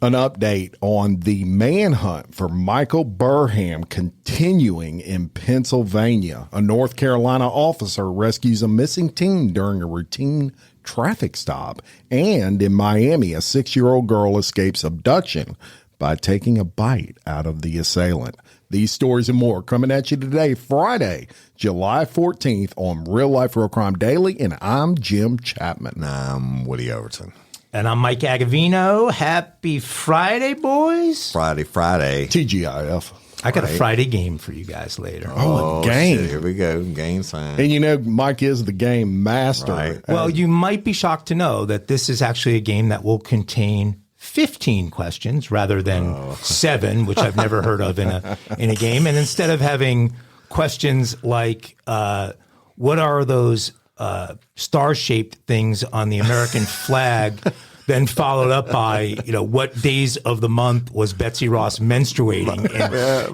An update on the manhunt for Michael Burham continuing in Pennsylvania. A North Carolina officer rescues a missing teen during a routine traffic stop. And in Miami, a 6-year-old girl escapes abduction by taking a bite out of the assailant. These stories and more coming at you today, Friday, July 14th on Real Life Real Crime Daily, and I'm Jim Chapman. I'm Woody Overton. And I'm Mike Agovino. Happy Friday, boys. Friday. TGIF. I got a Friday game for you guys later. Oh, a game. Shit, here we go. Game time. And you know, Mike is the game master. Right. Well, you might be shocked to know that this is actually a game that will contain 15 questions rather than 7, which I've never heard of in a game. And instead of having questions like, what are those star-shaped things on the American flag, then followed up by, what days of the month was Betsy Ross menstruating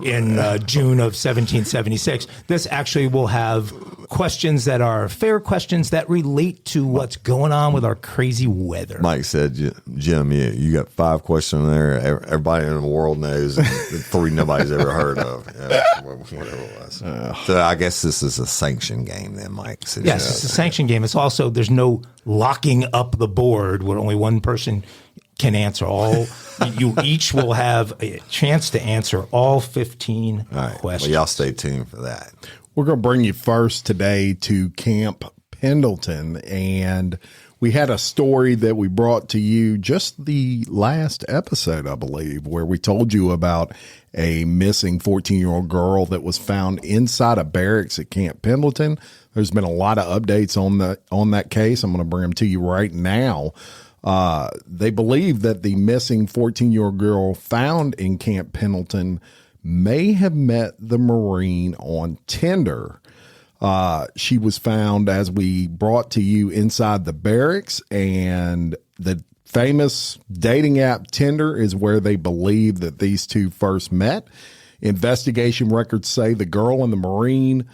in June of 1776. This actually will have questions that are fair questions that relate to what's going on with our crazy weather. Mike said, Jim, you got 5 questions there. Everybody in the world knows, 3 nobody's ever heard of. Whatever it was. So I guess this is a sanctioned game then, Mike. Yes, it's a sanctioned game. It's also, there's no locking up the board where only one person can answer all. You each will have a chance to answer all 15 questions. Well, y'all stay tuned for that. We're going to bring you first today to Camp Pendleton, and we had a story that we brought to you just the last episode, I believe, where we told you about a missing 14-year-old girl that was found inside a barracks at Camp Pendleton. There's been a lot of updates on that case. I'm going to bring them to you right now. They believe that the missing 14-year-old girl found in Camp Pendleton may have met the Marine on Tinder. She was found, as we brought to you, inside the barracks, and the famous dating app Tinder is where they believe that these two first met. Investigation records say the girl and the Marine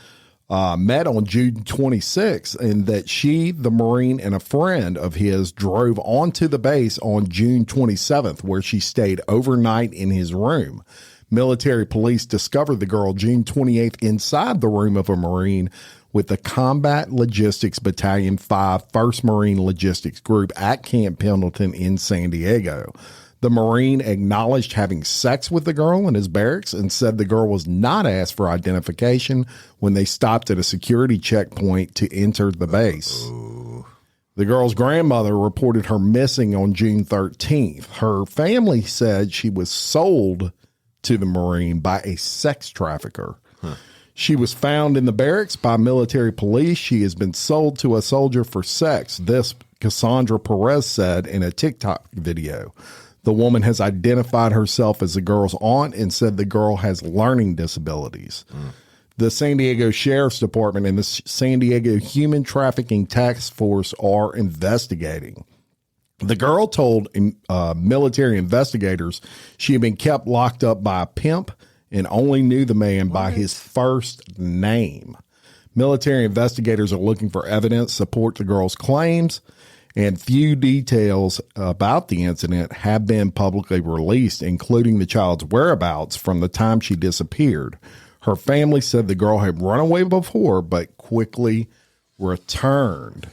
met on June 26th, and that she, the Marine, and a friend of his drove onto the base on June 27th, where she stayed overnight in his room. Military police discovered the girl June 28th inside the room of a Marine with the Combat Logistics Battalion 5 1st Marine Logistics Group at Camp Pendleton in San Diego. The Marine acknowledged having sex with the girl in his barracks and said the girl was not asked for identification when they stopped at a security checkpoint to enter the base. The girl's grandmother reported her missing on June 13th. Her family said she was sold to the Marine by a sex trafficker. She was found in the barracks by military police. She has been sold to a soldier for sex. This, Cassandra Perez said in a TikTok video. The woman has identified herself as the girl's aunt and said the girl has learning disabilities. The San Diego Sheriff's Department and the San Diego Human Trafficking Task Force are investigating. The girl told military investigators she had been kept locked up by a pimp and only knew the man by his first name. Military investigators are looking for evidence to support the girl's claims, and few details about the incident have been publicly released, including the child's whereabouts from the time she disappeared. Her family said the girl had run away before, but quickly returned.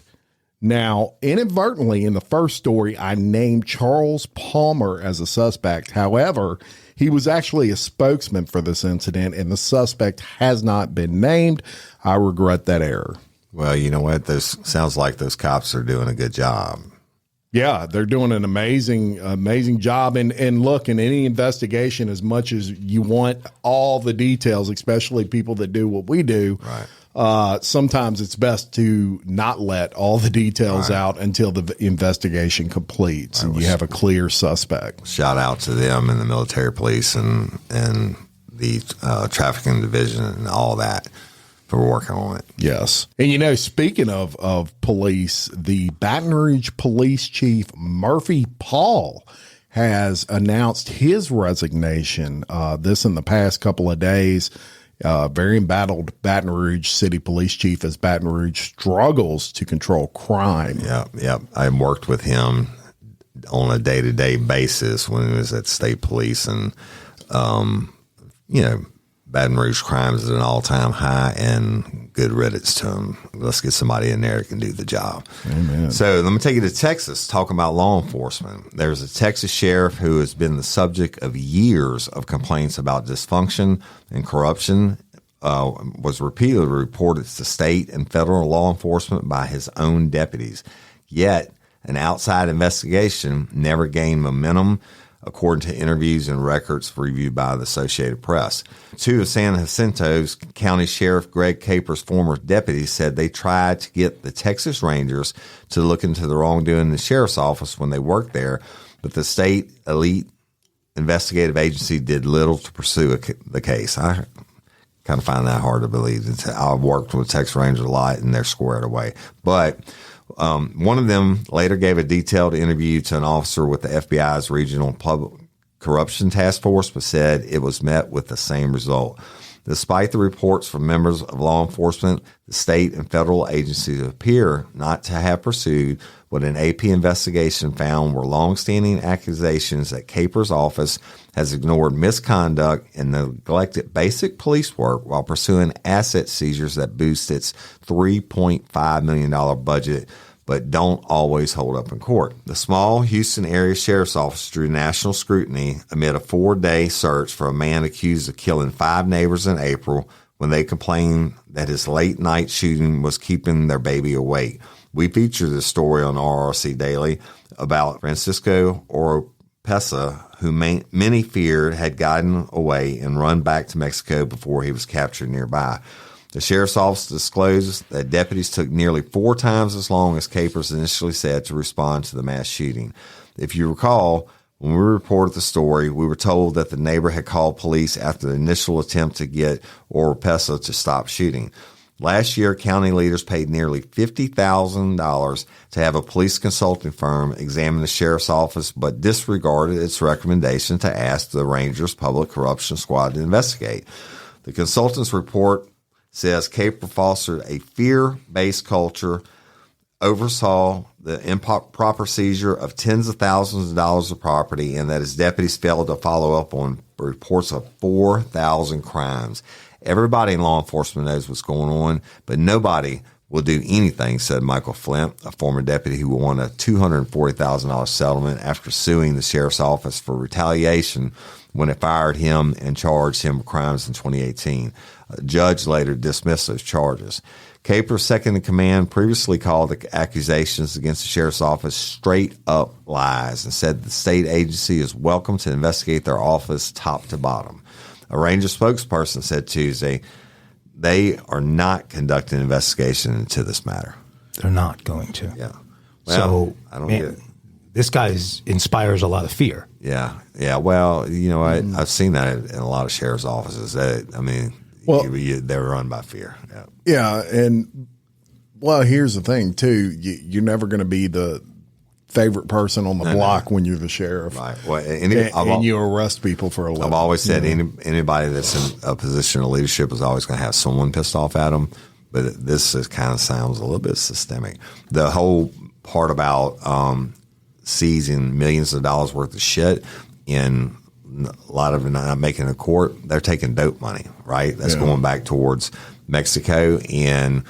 Now, inadvertently, in the first story, I named Charles Palmer as a suspect. However, he was actually a spokesman for this incident, and the suspect has not been named. I regret that error. Well, you know what? Sounds like those cops are doing a good job. Yeah, they're doing an amazing job. And look, in any investigation, as much as you want all the details, especially people that do what we do, right. Sometimes it's best to not let all the details out until the investigation completes and you have a clear suspect. Shout out to them and the military police and the trafficking division and all that for working on it. Yes. And, speaking of police, the Baton Rouge Police Chief Murphy Paul has announced his resignation, this in the past couple of days. Very embattled Baton Rouge City Police Chief as Baton Rouge struggles to control crime. Yeah. I worked with him on a day-to-day basis when he was at state police. And, Baton Rouge crime is at an all-time high, and good riddance to him. Let's get somebody in there that can do the job. Amen. So let me take you to Texas, talking about law enforcement. There's a Texas sheriff who has been the subject of years of complaints about dysfunction and corruption, was repeatedly reported to state and federal law enforcement by his own deputies. Yet, an outside investigation never gained momentum, according to interviews and records reviewed by the Associated Press. Two of San Jacinto's County Sheriff Greg Caper's former deputies said they tried to get the Texas Rangers to look into the wrongdoing in the sheriff's office when they worked there, but the state elite investigative agency did little to pursue the case. I kind of find that hard to believe. I've worked with Texas Rangers a lot, and they're squared away. But one of them later gave a detailed interview to an officer with the FBI's Regional Public Corruption Task Force, but said it was met with the same result. Despite the reports from members of law enforcement, the state and federal agencies appear not to have pursued what an AP investigation found were longstanding accusations that Caper's office has ignored misconduct and neglected basic police work while pursuing asset seizures that boost its $3.5 million budget, but don't always hold up in court. The small Houston area sheriff's office drew national scrutiny amid a 4-day search for a man accused of killing 5 neighbors in April when they complained that his late night shooting was keeping their baby awake. We featured this story on RLRC Daily about Francisco Oropesa, who many feared had gotten away and run back to Mexico before he was captured nearby. The sheriff's office disclosed that deputies took nearly 4 times as long as Capers initially said to respond to the mass shooting. If you recall, when we reported the story, we were told that the neighbor had called police after the initial attempt to get Oropesa to stop shooting. Last year, county leaders paid nearly $50,000 to have a police consulting firm examine the sheriff's office, but disregarded its recommendation to ask the Rangers Public Corruption Squad to investigate. The consultant's report says Caper fostered a fear-based culture, oversaw the improper seizure of tens of thousands of dollars of property, and that his deputies failed to follow up on reports of 4,000 crimes. Everybody in law enforcement knows what's going on, but nobody will do anything, said Michael Flint, a former deputy who won a $240,000 settlement after suing the sheriff's office for retaliation when it fired him and charged him with crimes in 2018. A judge later dismissed those charges. Caper's second in command previously called the accusations against the sheriff's office straight-up lies and said the state agency is welcome to investigate their office top to bottom. A Ranger spokesperson said Tuesday they are not conducting an investigation into this matter. They're not going to. Yeah. Well, so I don't get it. This guy inspires a lot of fear. Yeah. Yeah. Well, I've seen that in a lot of sheriff's offices. They're run by fear. Yeah. Yeah. And, here's the thing, too. You're never going to be the favorite person on the block when you're the sheriff. Right. Well, and you arrest people for a living. I've always said anybody that's in a position of leadership is always going to have someone pissed off at them. But this kind of sounds a little bit systemic. The whole part about seizing millions of dollars worth of shit and a lot of it not making a court, they're taking dope money, right? That's going back towards Mexico. And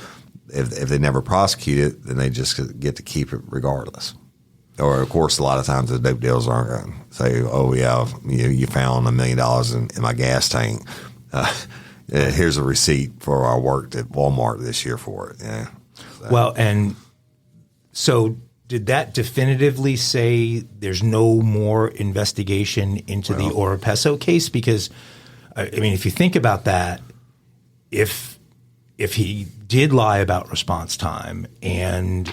if they never prosecute it, then they just get to keep it regardless. Or, of course, a lot of times the dope deals aren't going to say, oh, yeah, you found $1 million in my gas tank. Here's a receipt for our work at Walmart this year for it. Yeah. So. Well, and so did that definitively say there's no more investigation into the Oropesa case? Because, if you think about that, if he did lie about response time and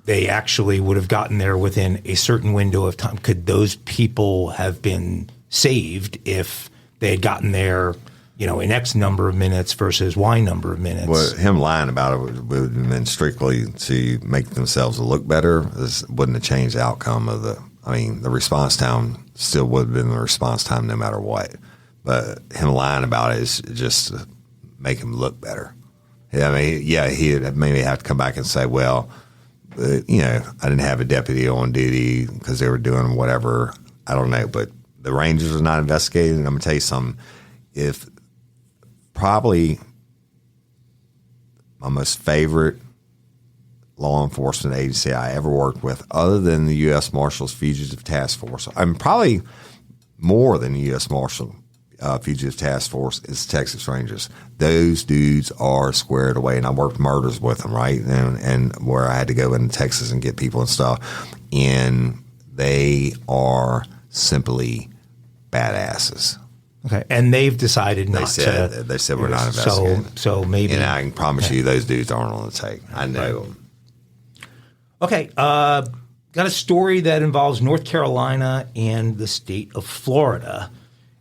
they actually would have gotten there within a certain window of time, could those people have been saved if they had gotten there, in X number of minutes versus Y number of minutes? Well, him lying about it would have been strictly to make themselves look better. This wouldn't have changed the outcome of the response time still would have been the response time no matter what. But him lying about it is just to make him look better. He'd maybe have to come back and say, well, I didn't have a deputy on duty because they were doing whatever. I don't know, but the Rangers are not investigating. And I'm going to tell you something. If probably my most favorite law enforcement agency I ever worked with, other than the U.S. Marshals Fugitive Task Force, I'm probably more than the U.S. Marshal Fugitive Task Force, is Texas Rangers. Those dudes are squared away, and I worked murders with them, right? And where I had to go into Texas and get people and stuff, and they are simply badasses. Okay, and they've decided not to. They said we're not investigating. So maybe, and I can promise you, those dudes aren't on the take. I know them. Okay, got a story that involves North Carolina and the state of Florida,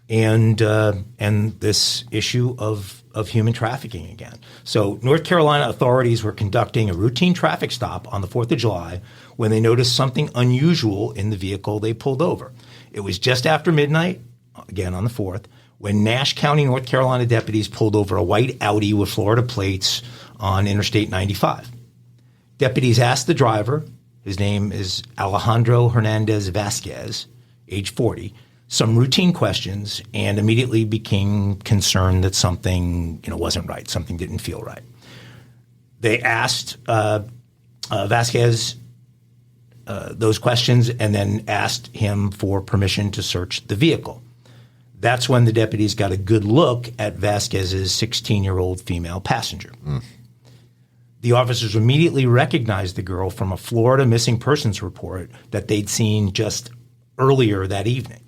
and this issue of human trafficking again. So North Carolina authorities were conducting a routine traffic stop on the 4th of July when they noticed something unusual in the vehicle they pulled over. It was just after midnight, again on the 4th, when Nash County, North Carolina deputies pulled over a white Audi with Florida plates on Interstate 95. Deputies asked the driver, his name is Alejandro Hernandez Vasquez, age 40, some routine questions, and immediately became concerned that something wasn't right, something didn't feel right. They asked Vasquez those questions and then asked him for permission to search the vehicle. That's when the deputies got a good look at Vasquez's 16-year-old female passenger. The officers immediately recognized the girl from a Florida missing persons report that they'd seen just earlier that evening.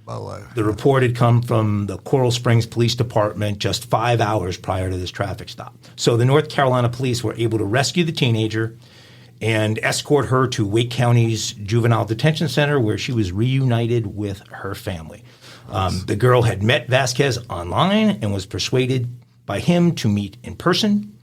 The report had come from the Coral Springs Police Department just 5 hours prior to this traffic stop. So the North Carolina police were able to rescue the teenager and escort her to Wake County's Juvenile Detention Center, where she was reunited with her family. The girl had met Vasquez online and was persuaded by him to meet in person.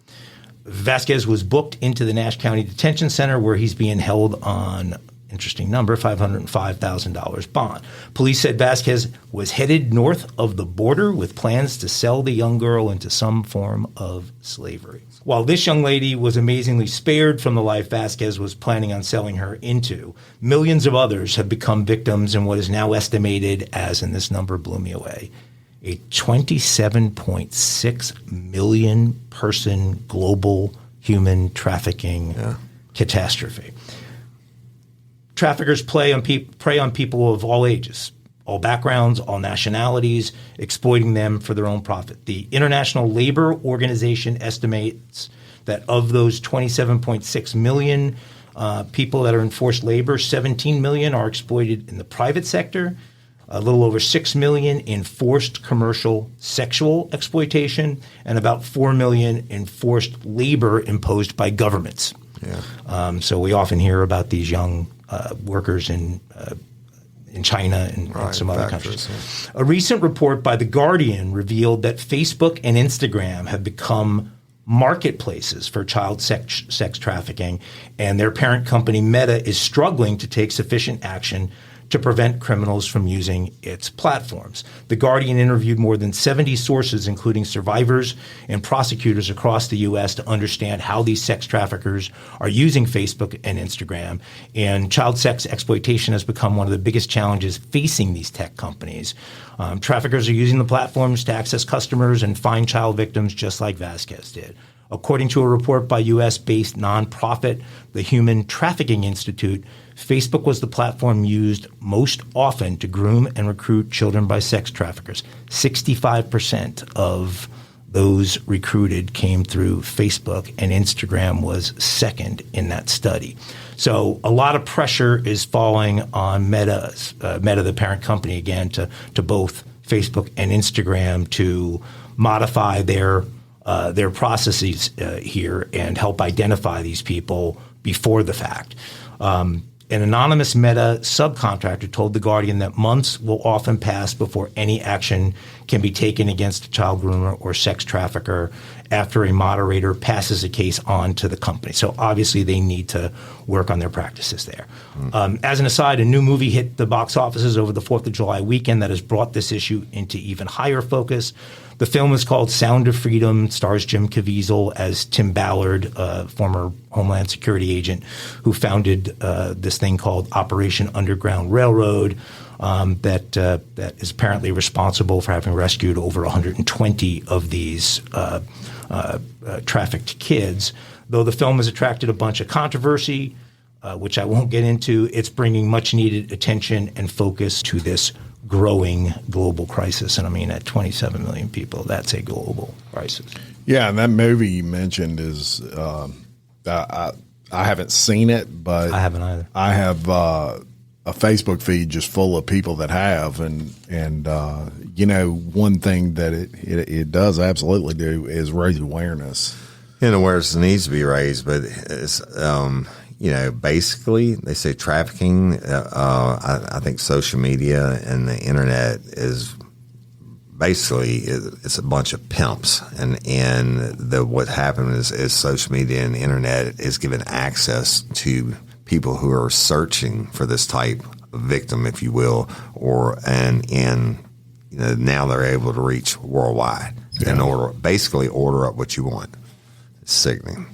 Vasquez was booked into the Nash County Detention Center, where he's being held on, interesting number, $505,000 bond. Police said Vasquez was headed north of the border with plans to sell the young girl into some form of slavery. While this young lady was amazingly spared from the life Vasquez was planning on selling her into, millions of others have become victims in what is now estimated as, and this number blew me away, a 27.6 million person global human trafficking catastrophe. Traffickers prey on people of all ages, all backgrounds, all nationalities, exploiting them for their own profit. The International Labor Organization estimates that of those 27.6 million people that are in forced labor, 17 million are exploited in the private sector, a little over 6 million in forced commercial sexual exploitation, and about 4 million in forced labor imposed by governments. So we often hear about these young workers in China and some other countries. A recent report by The Guardian revealed that Facebook and Instagram have become marketplaces for child sex trafficking, and their parent company Meta is struggling to take sufficient action to prevent criminals from using its platforms. The Guardian interviewed more than 70 sources, including survivors and prosecutors across the U.S., to understand how these sex traffickers are using Facebook and Instagram. And child sex exploitation has become one of the biggest challenges facing these tech companies. Traffickers are using the platforms to access customers and find child victims, just like Vasquez did. According to a report by U.S.-based nonprofit, the Human Trafficking Institute, Facebook was the platform used most often to groom and recruit children by sex traffickers. 65% of those recruited came through Facebook, and Instagram was second in that study. So a lot of pressure is falling on Meta, the parent company, again, to both Facebook and Instagram to modify their processes here and help identify these people before the fact. An anonymous Meta subcontractor told The Guardian that months will often pass before any action can be taken against a child groomer or sex trafficker after a moderator passes a case on to the company. So obviously they need to work on their practices there. As an aside, a new movie hit the box offices over the 4th of July weekend that has brought this issue into even higher focus. The film is called Sound of Freedom, stars Jim Caviezel as Tim Ballard, former Homeland Security agent who founded this thing called Operation Underground Railroad, that is apparently responsible for having rescued over 120 of these trafficked kids. Though the film has attracted a bunch of controversy, which I won't get into, it's bringing much needed attention and focus to this growing global crisis. And I mean, at 27 million people, that's a global crisis. Yeah, and that movie you mentioned is, I haven't seen it, but I haven't either. I have a Facebook feed just full of people that have, and you know, one thing that it does absolutely do is raise awareness. And awareness needs to be raised, but it's you know, basically they say trafficking. I think social media and the internet is basically it's a bunch of pimps, and what happened is social media and the internet is given access to people who are searching for this type of victim, if you will, and you know, now they're able to reach worldwide and order up what you want. It's sickening.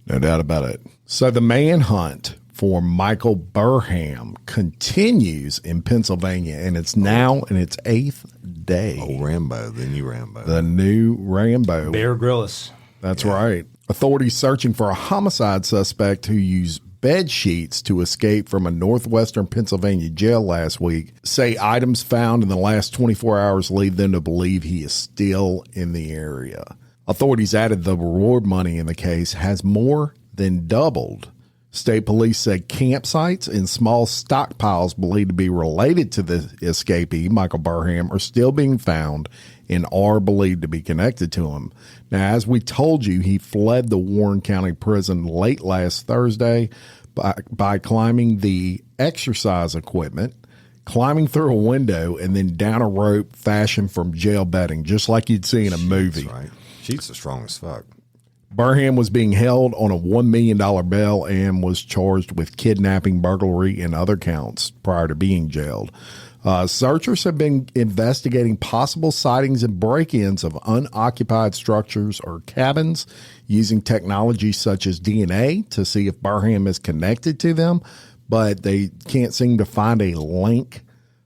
No doubt about it. So the manhunt for Michael Burham continues in Pennsylvania, and it's now in its 8th day. Oh, Rambo, the new Rambo. The new Rambo. Bear Grylls. That's right. Authorities searching for a homicide suspect who used bed sheets to escape from a northwestern Pennsylvania jail last week say items found in the last 24 hours lead them to believe he is still in the area. Authorities added the reward money in the case has more than doubled. State police said campsites and small stockpiles believed to be related to the escapee, Michael Burham, are still being found and are believed to be connected to him. Now, as we told you, he fled the Warren County Prison late last Thursday by climbing the exercise equipment, climbing through a window, and then down a rope fashioned from jail bedding, just like you'd see in a movie. That's right. Sheets are strong as fuck. Burham was being held on a $1 million bail and was charged with kidnapping, burglary, and other counts prior to being jailed. Searchers have been investigating possible sightings and break-ins of unoccupied structures or cabins using technology such as DNA to see if Burham is connected to them, but they can't seem to find a link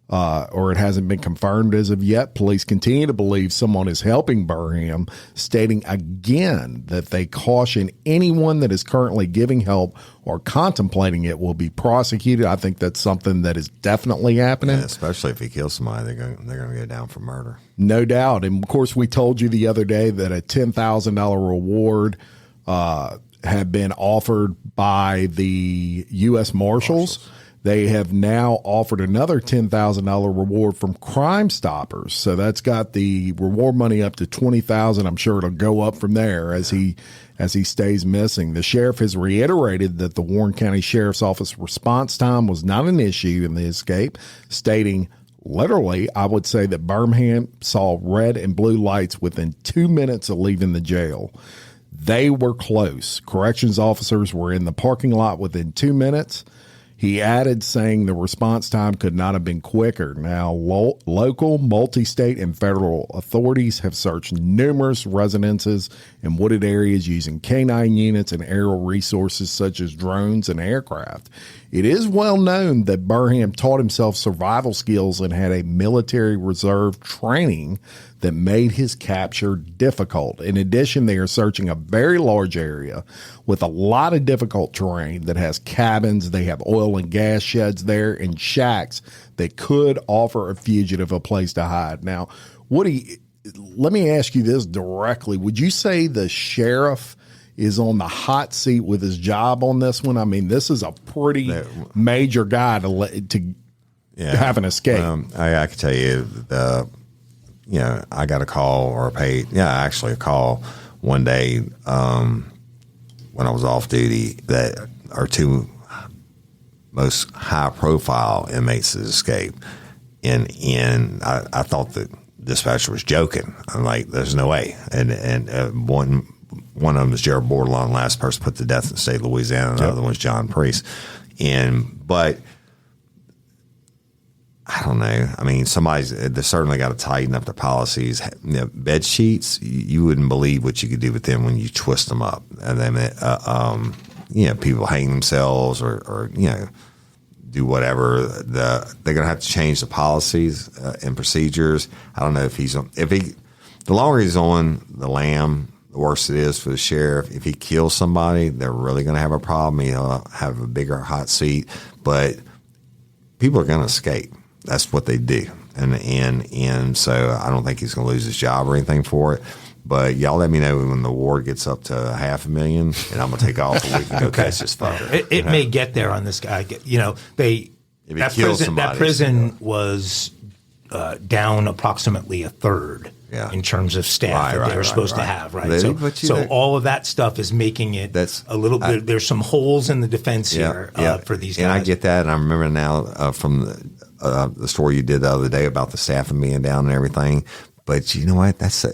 or it hasn't been confirmed as of yet. Police continue to believe someone is helping Burham, stating again that they caution anyone that is currently giving help or contemplating it will be prosecuted. I think that's something that is definitely happening. Yeah, especially if he kills somebody, they're going to go down for murder. No doubt. And of course, we told you the other day that a $10,000 reward had been offered by the U.S. Marshals. They have now offered another $10,000 reward from Crime Stoppers. So that's got the reward money up to $20,000. I'm sure it'll go up from there as he stays missing. The sheriff has reiterated that the Warren County Sheriff's Office response time was not an issue in the escape, stating, literally, I would say that Burham saw red and blue lights within 2 minutes of leaving the jail. They were close. Corrections officers were in the parking lot within 2 minutes. He added, saying the response time could not have been quicker. Now, local, multi-state, and federal authorities have searched numerous residences in wooded areas using K-9 units and aerial resources such as drones and aircraft. It is well known that Burham taught himself survival skills and had a military reserve training that made his capture difficult. In addition, they are searching a very large area with a lot of difficult terrain that has cabins. They have oil and gas sheds there and shacks that could offer a fugitive a place to hide. Now, Woody, let me ask you this directly. Would you say the sheriff is on the hot seat with his job on this one? I mean, this is a pretty major guy to have an escape. I can tell you, I got a call a call one day when I was off duty that our two most high profile inmates had escaped. And I thought that dispatcher was joking. I'm like, there's no way. And one of them is Gerald Bordelon, last person put to death in the state of Louisiana. The other one's John Priest. But I don't know. I mean, they certainly got to tighten up the policies. Bed sheets, you wouldn't believe what you could do with them when you twist them up. And then, people hang themselves or do whatever. They're going to have to change the policies and procedures. I don't know the longer he's on the lam, the worse it is for the sheriff. If he kills somebody, they're really going to have a problem. He'll have a bigger hot seat, but people are going to escape. That's what they do. And so I don't think he's going to lose his job or anything for it. But y'all let me know when the award gets up to $500,000, and I'm going to take off a week and go catch this fucker. It may get there on this guy. That prison was down approximately a third in terms of staff that they were supposed to have. Right. So all of that stuff is making it a little bit. There's some holes in the defense here for these guys. And I get that. And I remember now from the story you did the other day about the staffing being down and everything. But you know what? That's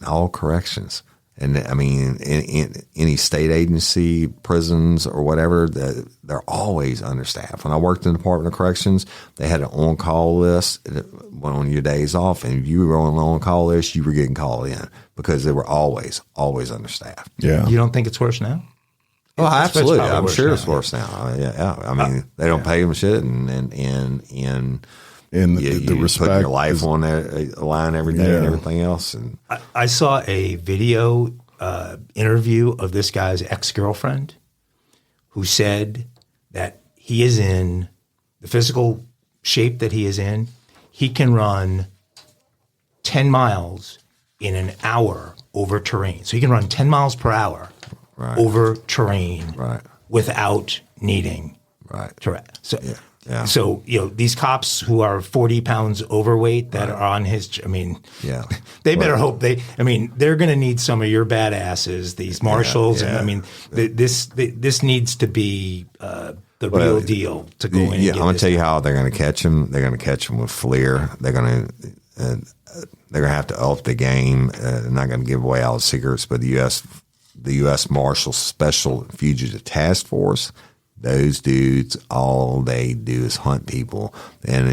all corrections. And I mean, in any state agency, prisons or whatever, they're always understaffed. When I worked in the Department of Corrections, they had an on-call list on your days off. And if you were on an on-call list, you were getting called in because they were always understaffed. Yeah. You don't think it's worse now? Oh, absolutely. I'm sure it's worse now. I mean, they don't pay them shit and the respect, put your life on the line every day and everything else. And I saw a video interview of this guy's ex-girlfriend who said that he is in the physical shape that he is in. He can run 10 miles in an hour over terrain. So he can run 10 miles per hour over terrain without needing to. So, these cops who are 40 pounds overweight that are on his, they better hope they're going to need some of your badasses, these marshals. And this needs to be the real deal to go in. Yeah, I'm going to tell you how they're going to catch him. They're going to catch him with FLIR. They're going to have to up the game. They're not going to give away all the secrets, but the U.S. Marshals Special Fugitive Task Force, those dudes, all they do is hunt people, and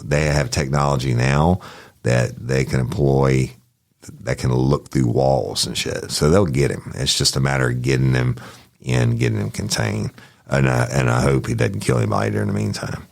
they have technology now that they can employ that can look through walls and shit. So they'll get him. It's just a matter of getting him in, getting him contained, and I hope he doesn't kill anybody during the meantime.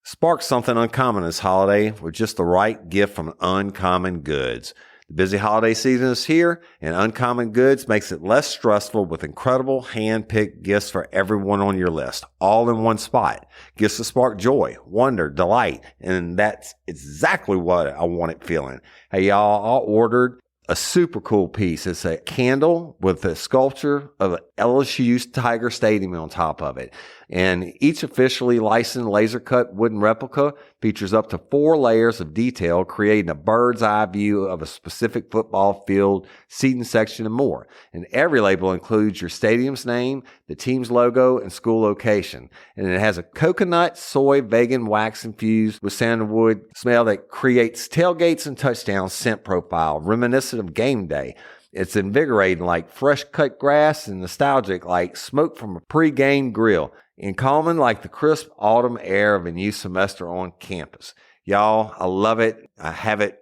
Spark something uncommon this holiday with just the right gift from Uncommon Goods. The busy holiday season is here, and Uncommon Goods makes it less stressful with incredible hand-picked gifts for everyone on your list, all in one spot. Gifts to spark joy, wonder, delight, and that's exactly what I wanted feeling. Hey, y'all, I ordered a super cool piece. It's a candle with a sculpture of LSU's Tiger Stadium on top of it. And each officially licensed laser-cut wooden replica features up to 4 layers of detail, creating a bird's eye view of a specific football field, seating section, and more. And every label includes your stadium's name, the team's logo, and school location. And it has a coconut, soy, vegan wax infused with sandalwood smell that creates tailgates and touchdown scent profile, reminiscent of game day. It's invigorating like fresh cut grass and nostalgic like smoke from a pre-game grill, and calming like the crisp autumn air of a new semester on campus. Y'all, I love it. I have it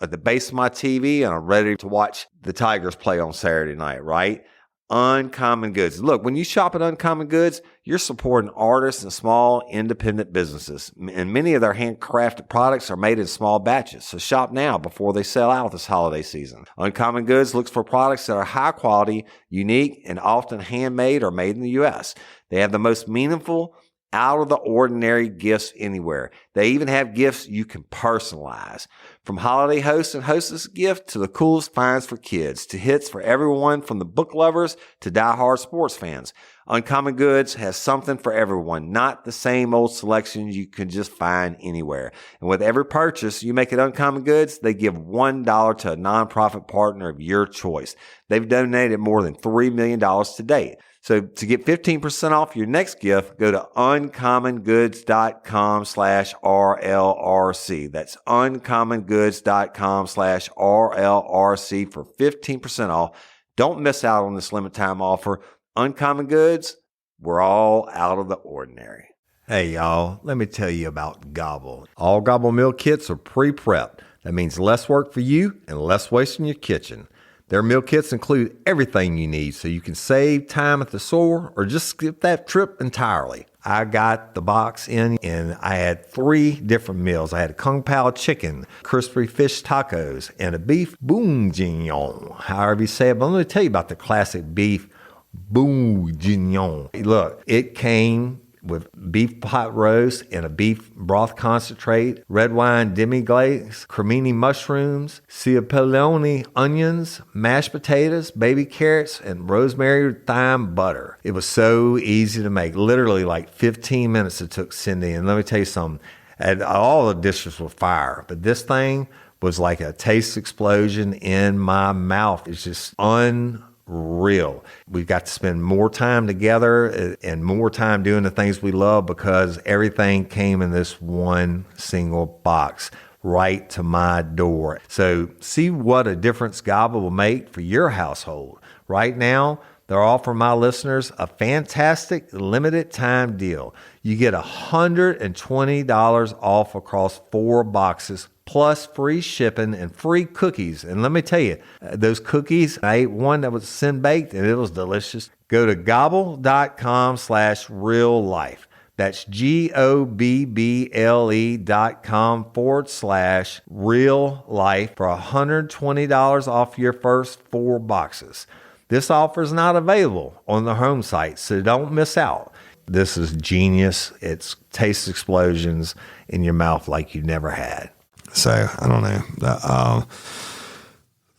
at the base of my TV, and I'm ready to watch the Tigers play on Saturday night, right? Uncommon Goods. Look, when you shop at Uncommon Goods, you're supporting artists and small independent businesses. And many of their handcrafted products are made in small batches. So shop now before they sell out this holiday season. Uncommon Goods looks for products that are high quality, unique, and often handmade or made in the U.S. They have the most meaningful, out of the ordinary gifts anywhere. They even have gifts you can personalize. From holiday host and hostess gift to the coolest finds for kids to hits for everyone from the book lovers to diehard sports fans. Uncommon Goods has something for everyone, not the same old selections you can just find anywhere. And with every purchase you make at Uncommon Goods, they give $1 to a nonprofit partner of your choice. They've donated more than $3 million to date. So to get 15% off your next gift, go to uncommongoods.com/RLRC. That's uncommongoods.com/RLRC for 15% off. Don't miss out on this limited time offer. Uncommon Goods, we're all out of the ordinary. Hey, y'all, let me tell you about Gobble. All Gobble meal kits are pre-prepped. That means less work for you and less waste in your kitchen. Their meal kits include everything you need so you can save time at the store or just skip that trip entirely. I got the box in and I had 3 different meals. I had a Kung Pao chicken, crispy fish tacos, and a beef bourguignon, however you say it. But let me tell you about the classic beef bourguignon. Look, it came with beef pot roast and a beef broth concentrate, red wine demi-glace, cremini mushrooms, cipollone onions, mashed potatoes, baby carrots, and rosemary thyme butter. It was so easy to make. Literally like 15 minutes it took Cindy. And let me tell you something, and all the dishes were fire, but this thing was like a taste explosion in my mouth. It's just unreal. We've got to spend more time together and more time doing the things we love because everything came in this one single box right to my door. So see what a difference Gobble will make for your household. Right now, they're offering my listeners a fantastic limited time deal. You get $120 off across 4 boxes plus free shipping and free cookies. And let me tell you, those cookies, I ate one that was sin baked and it was delicious. Go to gobble.com/real life. That's GOBBLE.com/real life for $120 off your first 4 boxes. This offer is not available on the home site, so don't miss out. This is genius. It's taste explosions in your mouth like you never had. So, I don't know.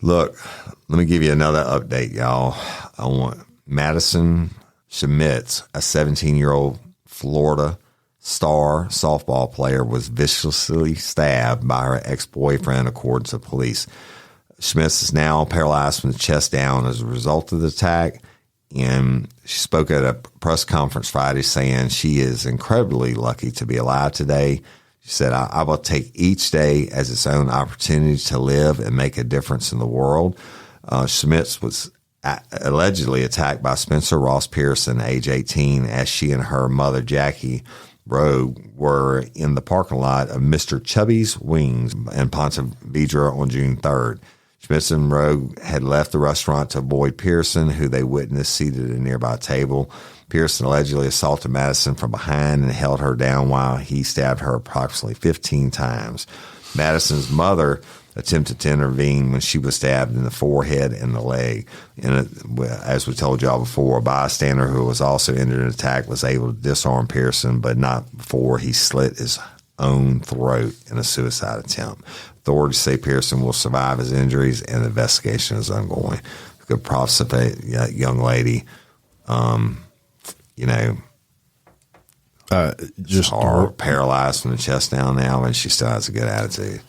Look, let me give you another update, y'all. I want Madison Schmitz, a 17-year-old Florida star softball player, was viciously stabbed by her ex-boyfriend, according to police. Schmitz is now paralyzed from the chest down as a result of the attack. And she spoke at a press conference Friday saying she is incredibly lucky to be alive today. She said, I will take each day as its own opportunity to live and make a difference in the world. Schmitz was allegedly attacked by Spencer Ross Pearson, age 18, as she and her mother, Jackie Rowe, were in the parking lot of Mr. Chubby's Wings in Ponte Vedra on June 3rd. Schmitz and Rowe had left the restaurant to avoid Pearson, who they witnessed seated at a nearby table. Pearson allegedly assaulted Madison from behind and held her down while he stabbed her approximately 15 times. Madison's mother attempted to intervene when she was stabbed in the forehead and the leg. And as we told y'all before, a bystander who was also injured in the attack was able to disarm Pearson, but not before he slit his own throat in a suicide attempt. Authorities say Pearson will survive his injuries and the investigation is ongoing. Good props to that young lady. Just paralyzed from the chest down now, and she still has a good attitude.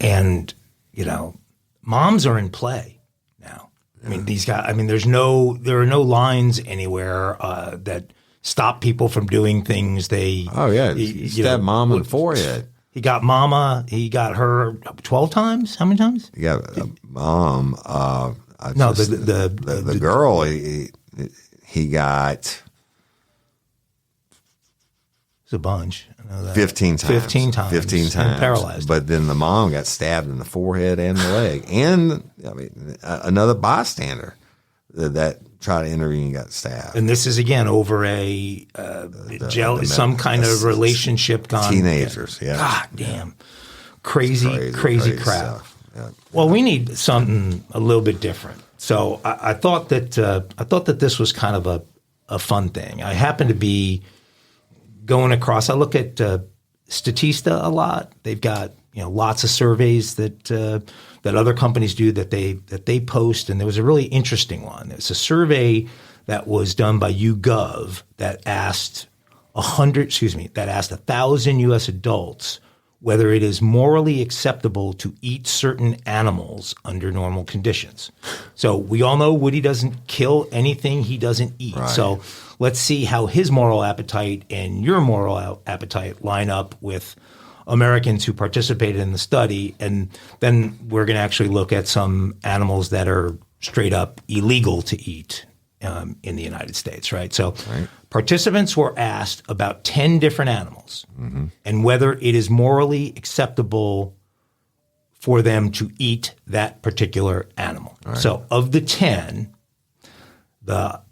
And, moms are in play now. I mean, these guys, there are no lines anywhere that stop people from doing things he stabbed mom in the forehead. He got mama, he got her 12 times? How many times? He got mom. The girl, he got... It's a bunch. 15 times. 15 times. 15 times. And paralyzed. But then the mom got stabbed in the forehead and the leg. And, another bystander that tried to intervene got stabbed. And this is, again, over some kind of relationship gone. Teenagers, yeah. God damn. Crazy crap. Yeah. Well, we need something a little bit different. So I thought that this was kind of a fun thing. I happen to be going across. I look at Statista a lot. They've got lots of surveys that other companies do that they post. And there was a really interesting one. It's a survey that was done by YouGov that asked 1,000 U.S. adults whether it is morally acceptable to eat certain animals under normal conditions. So we all know Woody doesn't kill anything he doesn't eat. Right. So let's see how his moral appetite and your moral appetite line up with Americans who participated in the study. And then we're going to actually look at some animals that are straight up illegal to eat in the United States, right? So participants were asked about 10 different animals and whether it is morally acceptable for them to eat that particular animal. Right. So of the 10, the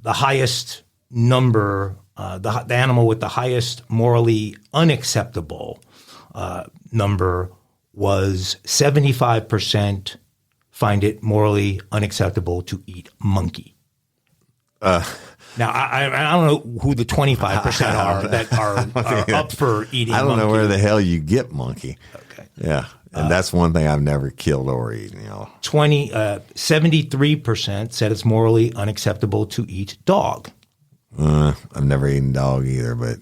highest number, the animal with the highest morally unacceptable number was 75% find it morally unacceptable to eat monkey. Now, I don't know who the 25% are that are up for eating monkey. I don't know where the hell you get monkey. Okay. Yeah. And that's one thing I've never killed or eaten, 73% said it's morally unacceptable to eat dog. I've never eaten dog either, but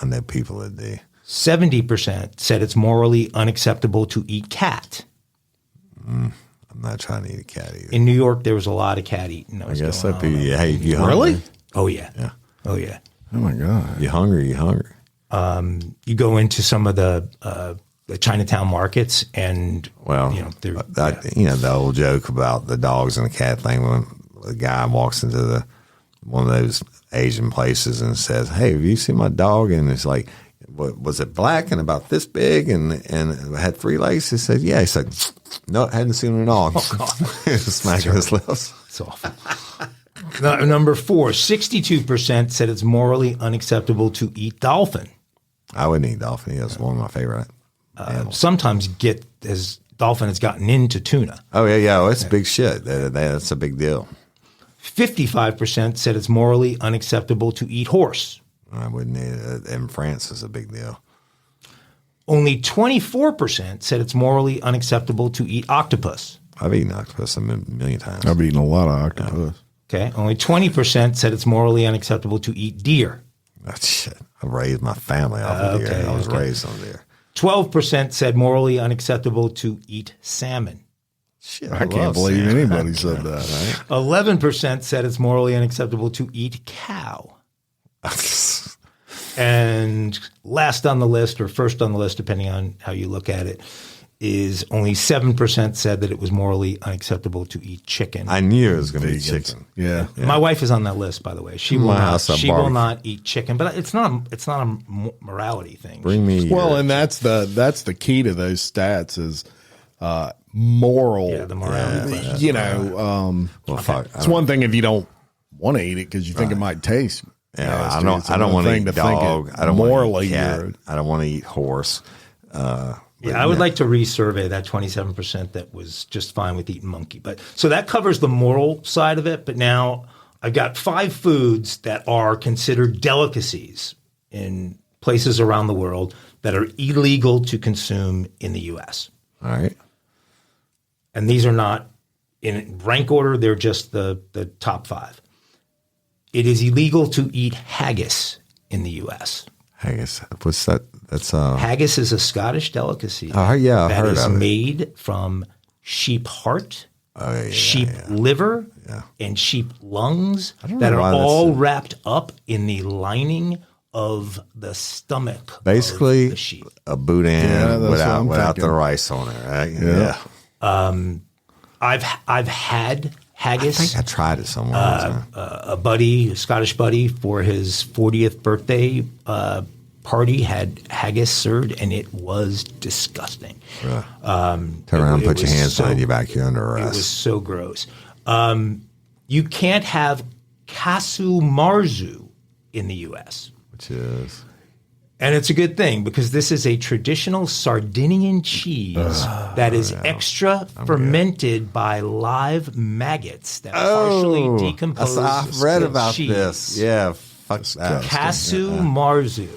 I know people that do. 70% said it's morally unacceptable to eat cat. I'm not trying to eat a cat either. In New York, there was a lot of cat eating. I guess that'd be, hey, you hungry? Really? Oh, yeah. Yeah. Oh, yeah. Oh my God. You hungry? You hungry? You go into some of the Chinatown markets and, the old joke about the dogs and the cat thing when the guy walks into one of those Asian places and says, "Hey, have you seen my dog?" And it's like, was it black and about this big and it had 3 legs? He said, "Yeah." He said, "No, I hadn't seen it at all." Oh, God. Smacking his lips. It's awful. Number 4, 62% said it's morally unacceptable to eat dolphin. I wouldn't eat dolphin. That's one of my favorite animals. Sometimes dolphin has gotten into tuna. Oh, yeah. Well, it's big shit. That's a big deal. 55% said it's morally unacceptable to eat horse. I wouldn't eat it. In France, it's a big deal. Only 24% said it's morally unacceptable to eat octopus. I've eaten octopus a million times. I've eaten a lot of octopus. Okay. Only 20% said it's morally unacceptable to eat deer. That's shit. I raised my family off of deer. Okay, I was raised on deer. 12% said morally unacceptable to eat salmon. Shit, I can't believe anybody said that. Right? 11% said it's morally unacceptable to eat cow. And last on the list, or first on the list, depending on how you look at it, is only 7% said that it was morally unacceptable to eat chicken. I knew it was going to be chicken. Yeah. My wife is on that list, by the way. She will not eat chicken, but it's not a morality thing. Bring me. Well, and that's the key to those stats is moral. Yeah, the morality. Fuck. It's one thing if you don't want to eat it because you think it might taste. Yeah, I don't want to eat dog. I don't want to eat cat. I don't want to eat horse. I would like to resurvey that 27% that was just fine with eating monkey. But so that covers the moral side of it. But now I've got 5 foods that are considered delicacies in places around the world that are illegal to consume in the U.S. All right. And these are not in rank order. They're just the top 5. It is illegal to eat haggis in the U.S. Haggis. What's that? That's haggis is a Scottish delicacy. Oh, yeah, I've heard of it. That is made from sheep heart, sheep liver, and sheep lungs that are all wrapped up in the lining of the stomach. Basically, of the sheep. A boudin without the rice on it, right? Yeah. I've had haggis. I think I tried it somewhere. A Scottish buddy, for his 40th birthday party had haggis served, and it was disgusting. Turn around and put your hands behind your back. You're under arrest. It was so gross. You can't have casu marzu in the U.S. Which is? And it's a good thing because this is a traditional Sardinian cheese that is extra fermented by live maggots that partially decompose. I've read about cheese. this. Yeah, fuck that. Casu marzu.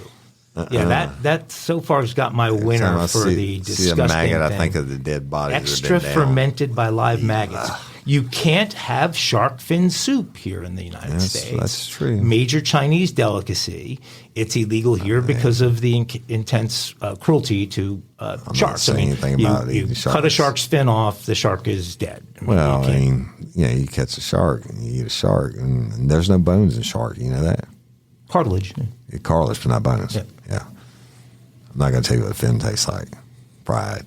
Yeah, that so far has got my winner for the disgusting see a maggot, thing. I think of the dead bodies. Extra fermented by live maggots. You can't have shark fin soup here in the United States. That's true. Major Chinese delicacy. It's illegal here because of the intense cruelty to sharks. Anything about you cut a shark's fin off, the shark is dead. You catch a shark and you eat a shark, and there's no bones in shark. You know that? Cartilage. Cartilage, but not bones. Yeah. I'm not going to tell you what a fin tastes like. Fried.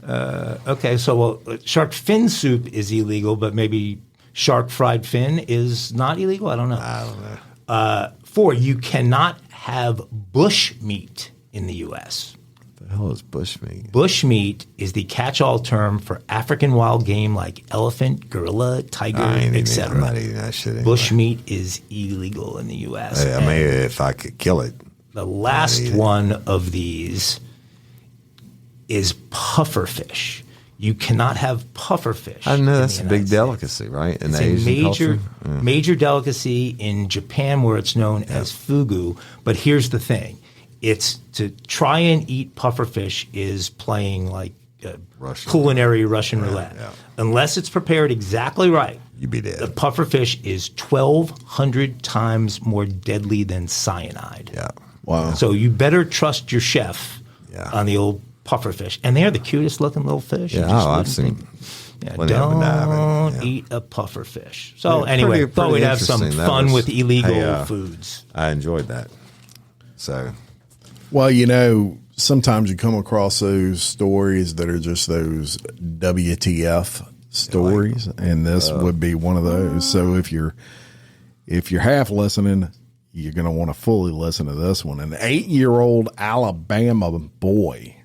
Okay, so shark fin soup is illegal, but maybe shark fried fin is not illegal? I don't know. 4, you cannot have bush meat in the U.S. What the hell is bush meat? Bush meat is the catch-all term for African wild game like elephant, gorilla, tiger, etc. I'm not eating that shit anymore. Bush meat is illegal in the U.S. Maybe if I could kill it. The last one of these is puffer fish. You cannot have puffer fish. I know that's a big delicacy, right? It's a major delicacy in Japan where it's known as fugu. But here's the thing. It's to try and eat puffer fish is playing like culinary Russian roulette. Yeah. Unless it's prepared exactly right, you'd be dead. The puffer fish is 1,200 times more deadly than cyanide. Yeah. Wow. So you better trust your chef on the old puffer fish. And they're the cutest looking little fish. Yeah, I've seen. Don't eat a puffer fish. So anyway, thought we'd have some fun with illegal foods. I enjoyed that. So. Well, sometimes you come across those stories that are just those WTF stories, and this would be one of those. So if you're half listening, you're going to want to fully listen to this one. An 8-year-old Alabama boy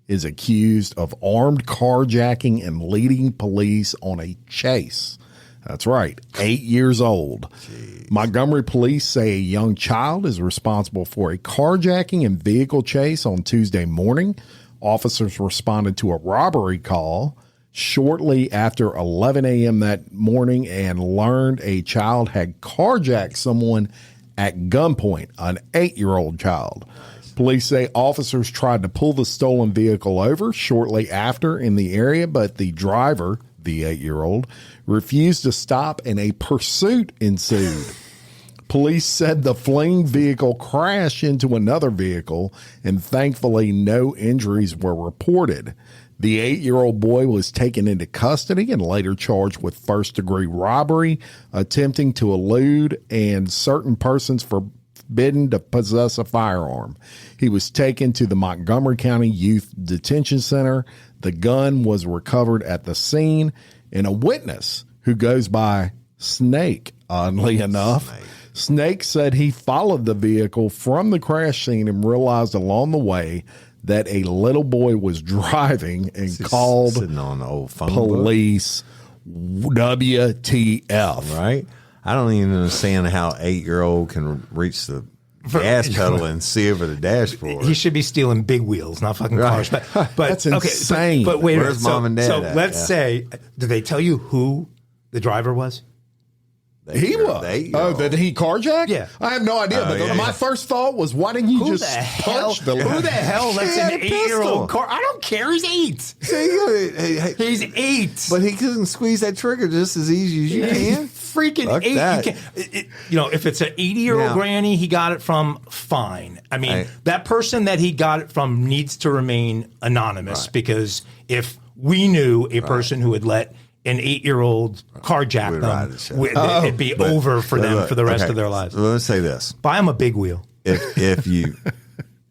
is accused of armed carjacking and leading police on a chase. That's right, 8 years old. Jeez. Montgomery police say a young child is responsible for a carjacking and vehicle chase on Tuesday morning. Officers responded to a robbery call shortly after 11 a.m. that morning and learned a child had carjacked someone at gunpoint, an 8-year-old child. Police say officers tried to pull the stolen vehicle over shortly after in the area, but the driver, the 8-year-old, refused to stop and a pursuit ensued. Police said the fleeing vehicle crashed into another vehicle and thankfully no injuries were reported. The 8-year-old boy was taken into custody and later charged with first-degree robbery, attempting to elude, and certain persons forbidden to possess a firearm. He was taken to the Montgomery County Youth Detention Center. The gun was recovered at the scene, and a witness who goes by Snake, oddly enough, Snake said he followed the vehicle from the crash scene and realized along the way that a little boy was driving and called sitting on the old phone police. WTF. Right? I don't even understand how 8-year-old can reach the gas pedal and see over the dashboard. He should be stealing big wheels, not fucking cars. But that's insane. But wait a minute. Where's mom and dad So at? let's say, did they tell you who the driver was? He was. Did he carjack? Yeah. I have no idea. But my first thought was, why didn't you just punch the Who the hell lets an 8-year-old car? I don't care. He's 8. He's 8. But he couldn't squeeze that trigger just as easy as you can. Freaking 8. If it's an 80-year-old granny he got it from, fine. I mean, that person that he got it from needs to remain anonymous because if we knew a person who had let an 8-year-old carjack them, it'd be over for them for the rest of their lives. So let me say this. Buy them a big wheel. If you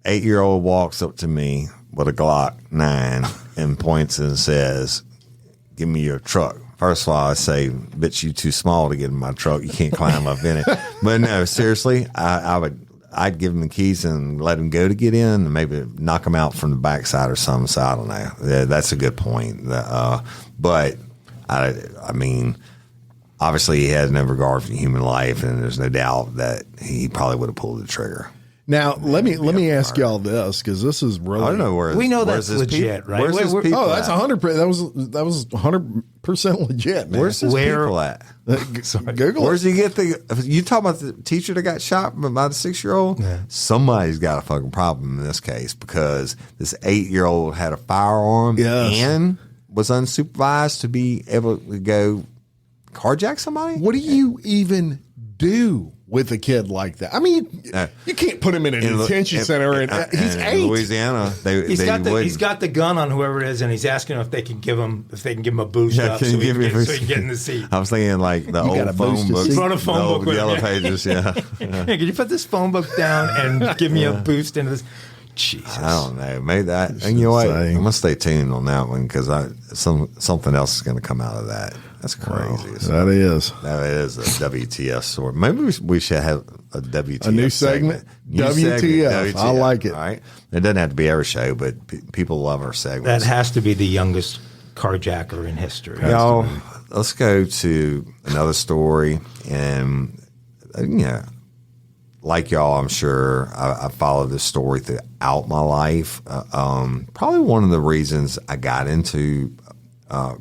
8-year-old walks up to me with a Glock 9 and points and says, "Give me your truck." First of all, I say, "Bitch, you too small to get in my truck. You can't climb up in it." But no, seriously, I'd give him the keys and let him go to get in and maybe knock him out from the backside or something. So I don't know. That's a good point. But I mean, obviously he has no regard for human life, and there's no doubt that he probably would have pulled the trigger. Now, let me ask y'all this, because this is really. I don't know where we know that's legit, right? Where's his people that's 100%. That was 100% legit, man. Where's his people at? Google. Where's he get the? You talking about the teacher that got shot by the 6-year-old? Yeah. Somebody's got a fucking problem in this case because this 8-year-old had a firearm and was unsupervised to be able to go carjack somebody? What do you even do with a kid like that? I mean, you can't put him in a detention center. He's 8. In Louisiana, he's got the gun on whoever it is, and he's asking if they can give him a boost up so he can get in the seat. I was thinking like the old phone books, the Yellow Pages. Yeah. Hey, can you put this phone book down and give me a boost into this? Jesus. I don't know. Maybe that. And you know what? I'm gonna stay tuned on that one because something else is going to come out of that. That's crazy. That is a WTF story. Maybe we should have a WTF, a new segment. WTF. I like it. All right. It doesn't have to be every show, but people love our segments. That has to be the youngest carjacker in history. Y'all, let's go to another story. And like y'all, I'm sure I followed this story throughout my life. Probably one of the reasons I got into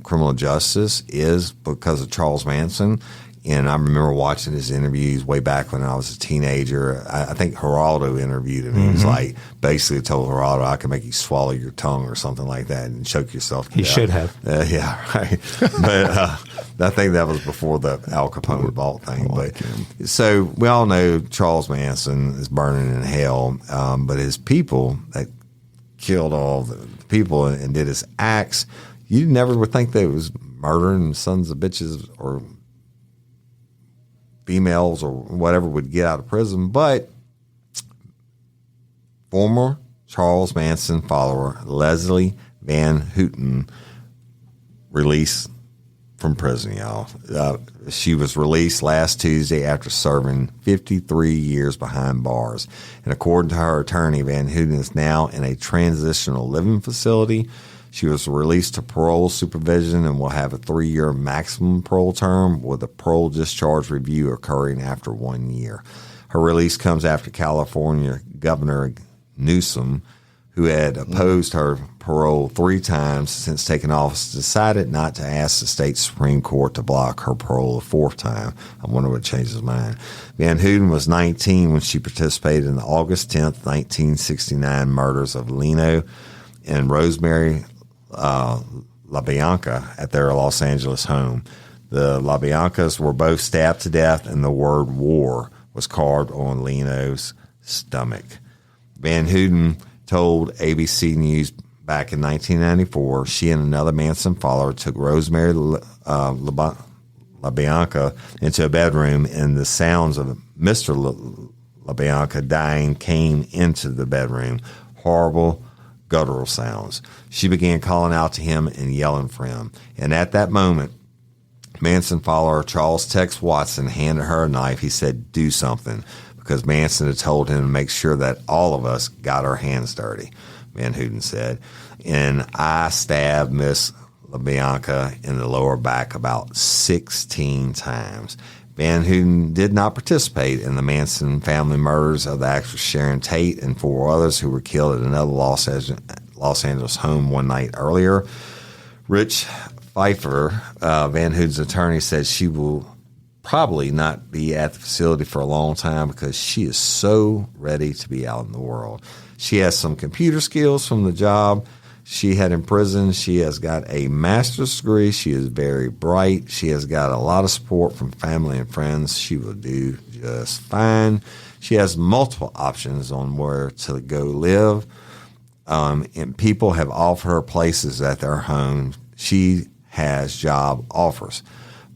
criminal justice is because of Charles Manson. And I remember watching his interviews way back when I was a teenager. I think Geraldo interviewed him. He was like, basically told Geraldo, I can make you swallow your tongue or something like that and choke yourself to death. Should have. Yeah, right. But I think that was before the Al Capone vault thing. So we all know Charles Manson is burning in hell. But his people that killed all the people and did his acts, you never would think they was murdering sons of bitches or females or whatever would get out of prison. But former Charles Manson follower Leslie Van Houten released from prison, y'all. She was released last Tuesday after serving 53 years behind bars. And according to her attorney, Van Houten is now in a transitional living facility. She was released to parole supervision and will have a 3-year maximum parole term with a parole discharge review occurring after 1 year. Her release comes after California Governor Newsom, who had opposed her parole 3 times since taking office, decided not to ask the state Supreme Court to block her parole a 4th time. I wonder what changed his mind. Van Houten was 19 when she participated in the August 10th, 1969 murders of Leno and Rosemary LaBianca at their Los Angeles home. The LaBiancas were both stabbed to death, and the word war was carved on Leno's stomach. Van Houten told ABC News back in 1994 she and another Manson follower took Rosemary LaBianca into a bedroom, and the sounds of Mr. LaBianca dying came into the bedroom. Horrible guttural sounds. She began calling out to him and yelling for him. And at that moment, Manson follower Charles Tex Watson handed her a knife. He said, "Do something," because Manson had told him to make sure that all of us got our hands dirty, Van Houten said. And I stabbed Miss LaBianca in the lower back about 16 times. Van Houten did not participate in the Manson family murders of the actress Sharon Tate and 4 others who were killed at another Los Angeles home one night earlier. Rich Pfeiffer, Van Houten's attorney, said she will probably not be at the facility for a long time because she is so ready to be out in the world. She has some computer skills from the job she had in prison. She has got a master's degree. She is very bright. She has got a lot of support from family and friends. She will do just fine. She has multiple options on where to go live, and people have offered her places at their home. She has job offers.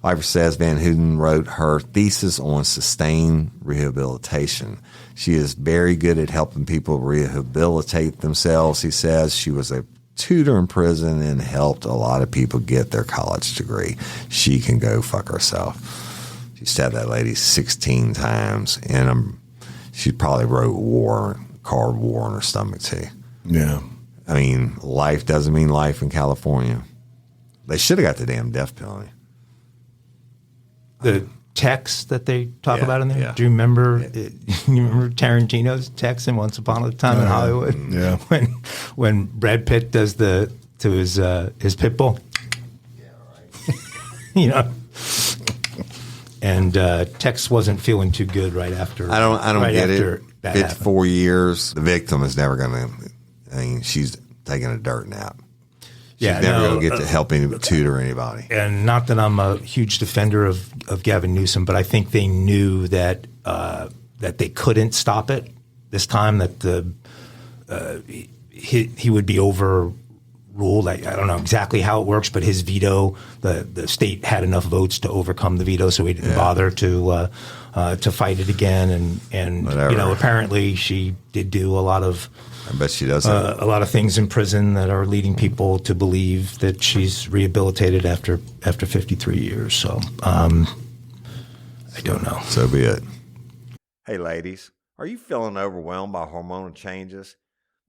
Pfeiffer says Van Houten wrote her thesis on sustained rehabilitation. She is very good at helping people rehabilitate themselves. He says she was a tutor in prison and helped a lot of people get their college degree. She can go fuck herself. She stabbed that lady 16 times, and she probably wrote carved war on her stomach too. Yeah. I mean, life doesn't mean life in California. They should have got the damn death penalty. The text that they talk about in there. Yeah. Do you remember? You remember Tarantino's text in Once Upon a Time in Hollywood? Yeah. When Brad Pitt does to his pit bull. Yeah, right. And Tex wasn't feeling too good right after. I don't right get after it. that It's happened. 4 years. The victim is never going to. I mean, she's taking a dirt nap. She's never going to get to help tutor anybody. And not that I'm a huge defender of Gavin Newsom, but I think they knew that they couldn't stop it this time, that he would be overruled. I don't know exactly how it works, but his veto, the state had enough votes to overcome the veto, so he didn't bother to fight it again. And apparently she did do a lot of. I bet she does. A lot of things in prison that are leading people to believe that she's rehabilitated after 53 years. So I don't know. So be it. Hey, ladies, are you feeling overwhelmed by hormonal changes?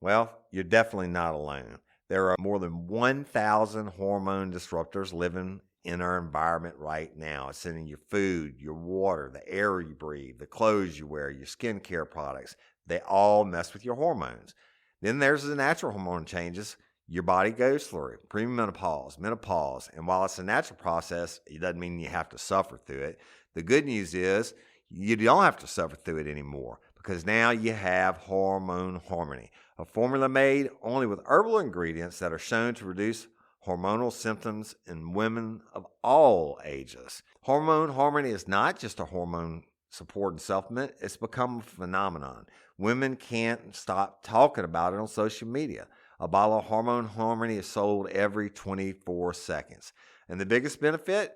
Well, you're definitely not alone. There are more than 1,000 hormone disruptors living in our environment right now. It's in your food, your water, the air you breathe, the clothes you wear, your skincare products. They all mess with your hormones. Then there's the natural hormone changes your body goes through, premenopause, menopause. And while it's a natural process, it doesn't mean you have to suffer through it. The good news is you don't have to suffer through it anymore, because now you have Hormone Harmony, a formula made only with herbal ingredients that are shown to reduce hormonal symptoms in women of all ages. Hormone Harmony is not just a hormone support and supplement. It's become a phenomenon. Women can't stop talking about it on social media. A bottle of Hormone Harmony is sold every 24 seconds. And the biggest benefit?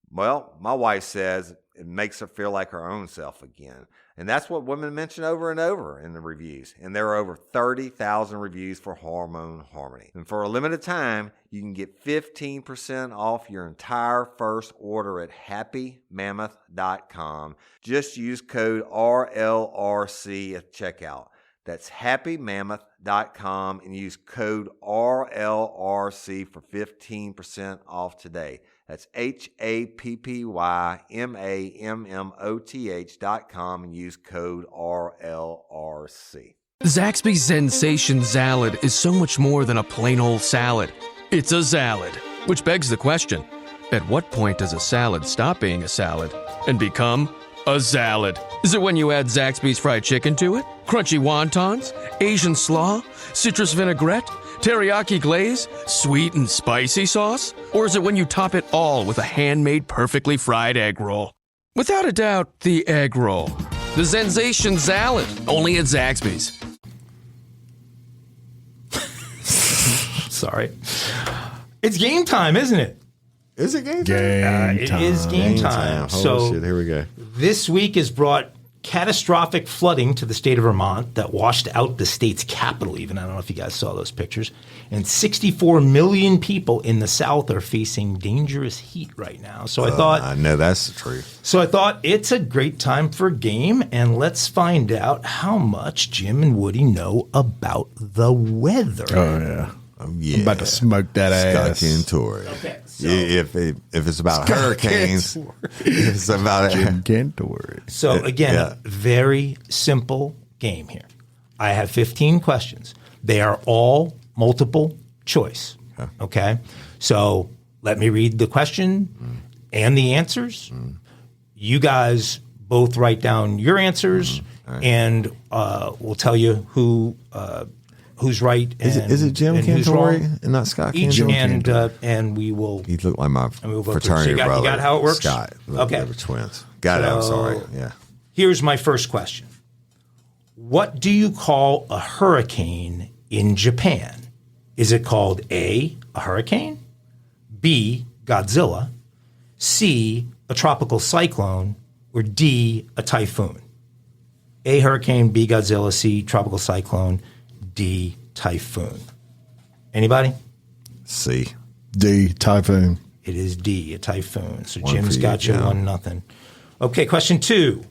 Well, my wife says it makes her feel like her own self again. And that's what women mention over and over in the reviews. And there are over 30,000 reviews for Hormone Harmony. And for a limited time, you can get 15% off your entire first order at happymammoth.com. Just use code RLRC at checkout. That's happymammoth.com and use code RLRC for 15% off today. That's happymammoth.com and use code RLRC. Zaxby's Sensation Salad is so much more than a plain old salad. It's a salad, which begs the question, at what point does a salad stop being a salad and become a salad? Is it when you add Zaxby's fried chicken to it? Crunchy wontons? Asian slaw? Citrus vinaigrette? Teriyaki glaze? Sweet and spicy sauce? Or is it when you top it all with a handmade perfectly fried egg roll? Without a doubt, the egg roll. The Sensation Salad, only at Zaxby's. Sorry. It's game time, isn't it? Is it game time? Game time. It is game time. Holy shit, here we go. This week has brought catastrophic flooding to the state of Vermont that washed out the state's capital even. I don't know if you guys saw those pictures. And 64 million people in the South are facing dangerous heat right now. So I know that's the truth. So I thought it's a great time for a game, and let's find out how much Jim and Woody know about the weather. Oh, yeah. Yeah. I'm about to smoke that ass. Scott Cantori. Okay, so- If it's about hurricanes, it's about Jim Cantori. So again, very simple game here. I have 15 questions. They are all multiple choice. Okay. So let me read the question and the answers. You guys both write down your answers, and we'll tell you who's right. Is it Jim Cantori and not Scott Cantori? And we will. He looked like my we'll fraternity so brother. You got how it works? Scott. Okay. They were twins. Got it. I'm sorry. Yeah. Here's my first question. What do you call a hurricane in Japan? Is it called A, a hurricane, B, Godzilla, C, a tropical cyclone, or D, a typhoon? A, hurricane, B, Godzilla, C, tropical cyclone, D, typhoon. Anybody? C. D, typhoon. It is D, a typhoon. So One Jim's for got you yeah. 1-0. Okay, question 2.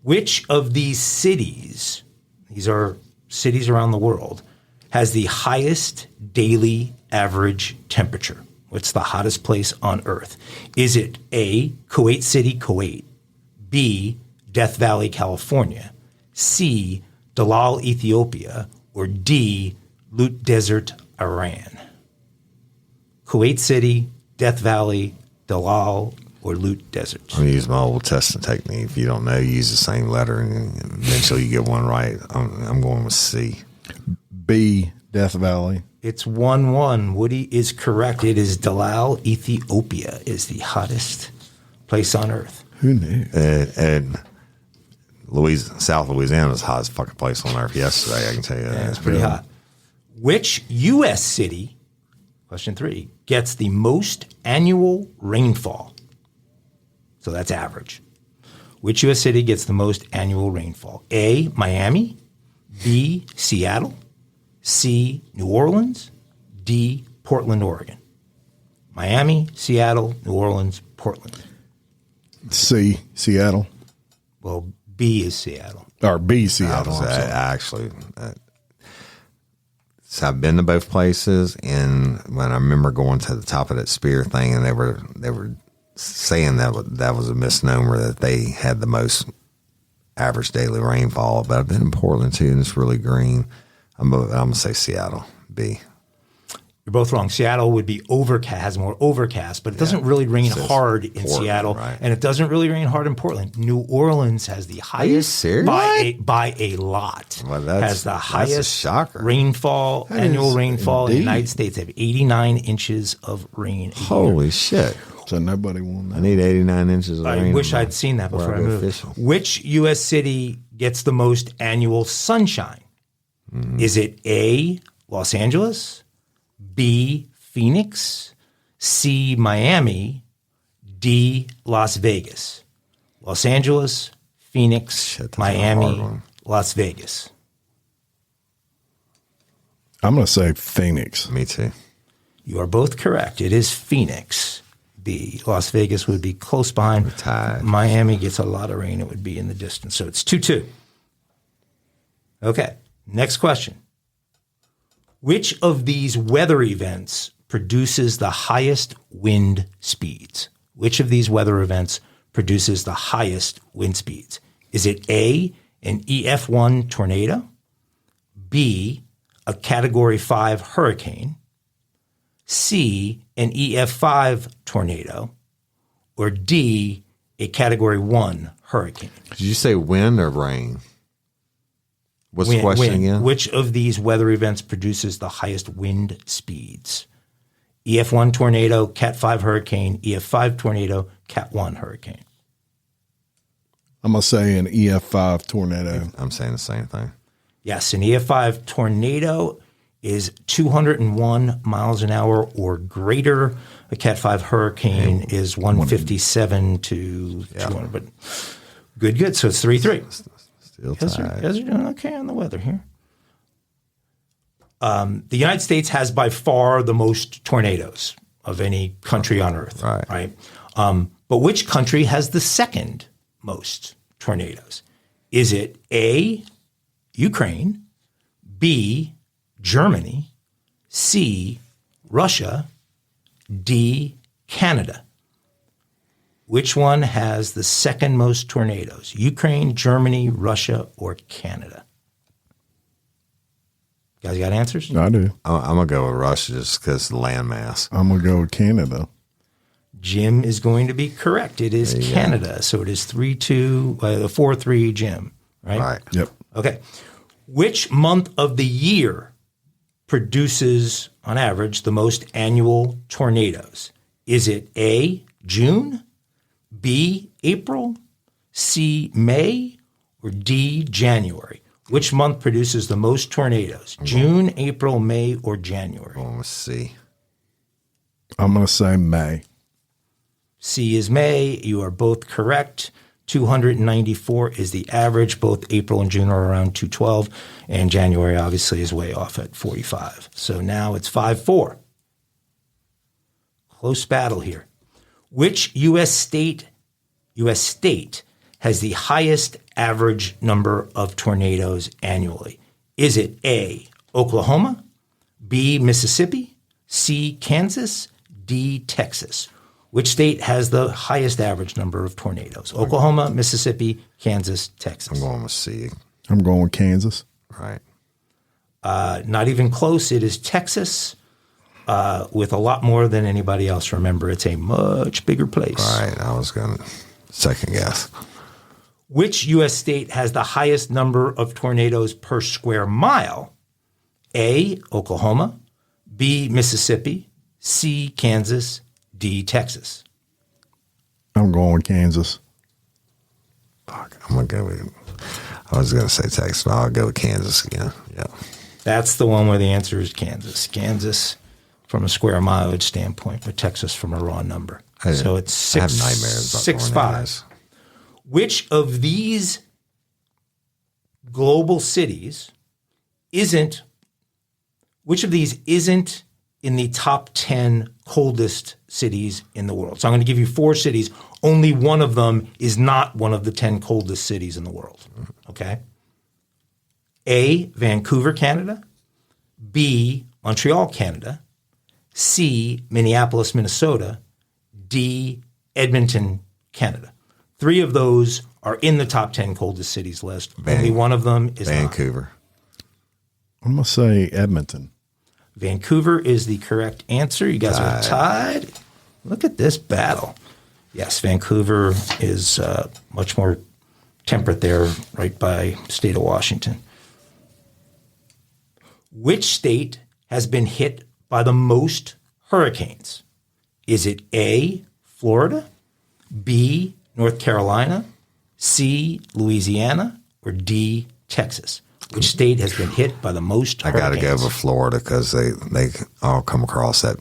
Which of these cities, these are cities around the world, has the highest daily average temperature? What's the hottest place on Earth? Is it A, Kuwait City, Kuwait, B, Death Valley, California, C, Dalal, Ethiopia, or D, Lut Desert, Iran? Kuwait City, Death Valley, Dalal, or Lut Desert? I'm going to use my old testing technique. If you don't know, you use the same letter, and eventually you get one right. I'm going with C. B, Death Valley. It's 1-1. Woody is correct. It is Dalal, Ethiopia is the hottest place on earth. Who knew? And South Louisiana is the hottest fucking place on earth yesterday. I can tell you that. Yeah, it's pretty hot. Which U.S. city, question 3, gets the most annual rainfall? So that's average. Which U.S. city gets the most annual rainfall? A, Miami, B, Seattle, C, New Orleans, D, Portland, Oregon. Miami, Seattle, New Orleans, Portland. C, Seattle. Well, B is Seattle. Or B, Seattle. So I've been to both places, and when I remember going to the top of that spear thing, and they were saying that was a misnomer, that they had the most average daily rainfall. But I've been in Portland too, and it's really green. I'm gonna say Seattle, B. You're both wrong. Seattle would be overcast, has more overcast, but it doesn't really rain hard in Portland, Seattle, right. and it doesn't really rain hard in Portland. New Orleans has the highest serious? by a lot. Well, has the highest a shocker. rainfall, annual rainfall in the indeed. United States. They have 89 inches of rain. a year. Holy shit! So nobody won I that. need 89 inches of rain. I wish I'd seen that before I go moved. fishing. Which U.S. city gets the most annual sunshine? Is it A, Los Angeles, B, Phoenix, C, Miami, D, Las Vegas? Los Angeles, Phoenix, Shit, that's a hard Miami, one. Las Vegas. I'm going to say Phoenix. Me too. You are both correct. It is Phoenix. B. Las Vegas would be close behind. tied. Miami gets a lot of rain. It would be in the distance. So it's 2-2. Okay. Next question. Which of these weather events produces the highest wind speeds? Which of these weather events produces the highest wind speeds? Is it A, an EF1 tornado, B, a Category 5 hurricane, C, an EF5 tornado, or D, a Category 1 hurricane? Did you say wind or rain? What's the question again? Which of these weather events produces the highest wind speeds? EF1 tornado, Cat 5 hurricane, EF5 tornado, Cat 1 hurricane. I'm going to say an EF5 tornado. I'm saying the same thing. Yes, an EF5 tornado is 201 miles an hour or greater. A Cat 5 hurricane is 157 to 200. But good. So it's 3-3. Still You guys tied. are doing okay on the weather here. The United States has by far the most tornadoes of any country on earth. Right. But which country has the second most tornadoes? Is it A, Ukraine, B, Germany, C, Russia, D, Canada? Which one has the second most tornadoes? Ukraine, Germany, Russia, or Canada? You guys got answers? I do. I'm going to go with Russia just because of the landmass. I'm going to go with Canada. Jim is going to be correct. It is Canada. So it is 3-2, 4-3 Jim, right? Right. Yep. Okay. Which month of the year produces, on average, the most annual tornadoes? Is it A, June, B, April, C, May, or D, January? Which month produces the most tornadoes? June, April, May, or January? Let's see. I'm going to say May. C is May. You are both correct. 294 is the average. Both April and June are around 212, and January obviously is way off at 45. So now it's 5-4. Close battle here. Which U.S. state has the highest average number of tornadoes annually? Is it A, Oklahoma, B, Mississippi, C, Kansas, D, Texas? Which state has the highest average number of tornadoes? Oklahoma, Mississippi, Kansas, Texas. I'm going with C. I'm going with Kansas. Right. Not even close. It is Texas with a lot more than anybody else. Remember, it's a much bigger place. Right. I was going to second guess. Which U.S. state has the highest number of tornadoes per square mile? A, Oklahoma, B, Mississippi, C, Kansas, D, Texas. I'm going with Kansas. Fuck, I'm going to go with, I was going to say Texas, but I'll go with Kansas again. Yeah. That's the one where the answer is Kansas. Kansas from a square mileage standpoint, but Texas from a raw number. So it's I have nightmares about 6-5. Which of these global cities isn't in the top 10 coldest cities in the world? So I'm going to give you 4 cities. Only one of them is not one of the 10 coldest cities in the world. Okay? A, Vancouver, Canada. B, Montreal, Canada. C, Minneapolis, Minnesota. D, Edmonton, Canada. 3 of those are in the top 10 coldest cities list. Only one of them is Vancouver. I'm going to say Edmonton. Vancouver is the correct answer. You guys are tied. Look at this battle. Yes, Vancouver is much more temperate there, right by state of Washington. Which state has been hit by the most hurricanes? Is it A, Florida, B, North Carolina, C, Louisiana, or D, Texas? Which state has been hit by the most hurricanes? I got to go with Florida because they all come across that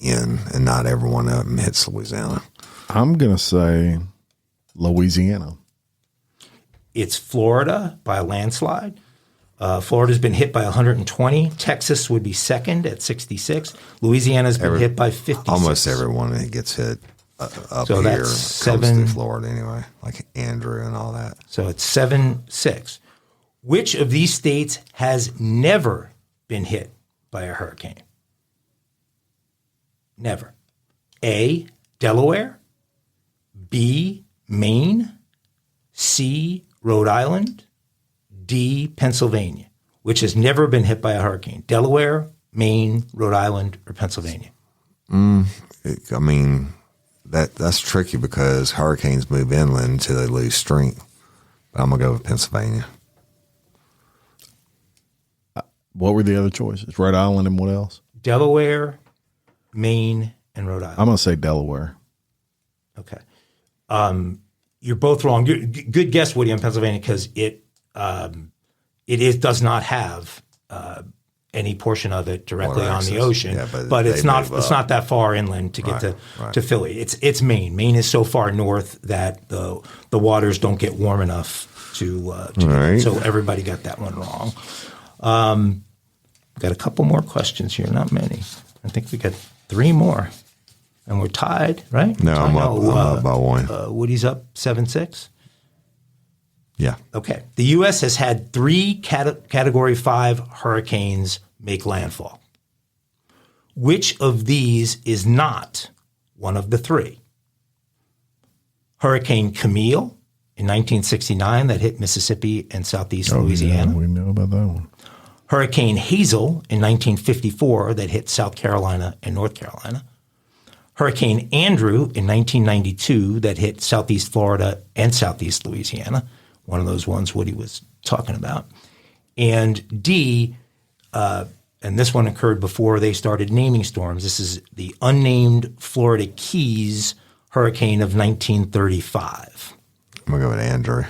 end, and not every one of them hits Louisiana. I'm going to say Louisiana. It's Florida by a landslide. Florida's been hit by 120. Texas would be second at 66. Louisiana's been hit by 56. Almost everyone that gets hit up So here that's comes 7. to Florida anyway, like Andrew and all that. So it's 7-6. Which of these states has never been hit by a hurricane? Never. A, Delaware. B, Maine. C, Rhode Island. D, Pennsylvania. Which has never been hit by a hurricane? Delaware, Maine, Rhode Island, or Pennsylvania? I mean, that's tricky because hurricanes move inland until they lose strength. But I'm going to go with Pennsylvania. What were the other choices? Rhode Island and what else? Delaware, Maine, and Rhode Island. I'm going to say Delaware. Okay. You're both wrong. Good guess, Woody, on Pennsylvania, because it does not have any portion of it directly on the ocean. Yeah, but it's not that far inland to get to Philly. It's Maine. Maine is so far north that the waters don't get warm enough to so everybody got that one wrong. Got a couple more questions here, not many. I think we got 3 more. And we're tied, right? No, I'm up by 1. Woody's up 7-6? Yeah. Okay. The U.S. has had 3 Category 5 hurricanes make landfall. Which of these is not one of the 3? Hurricane Camille in 1969 that hit Mississippi and southeast Louisiana. Yeah, we know about that one. Hurricane Hazel in 1954 that hit South Carolina and North Carolina. Hurricane Andrew in 1992 that hit southeast Florida and southeast Louisiana, one of those ones Woody was talking about. And D, and this one occurred before they started naming storms. This is the unnamed Florida Keys hurricane of 1935. I'm going to go with Andrew.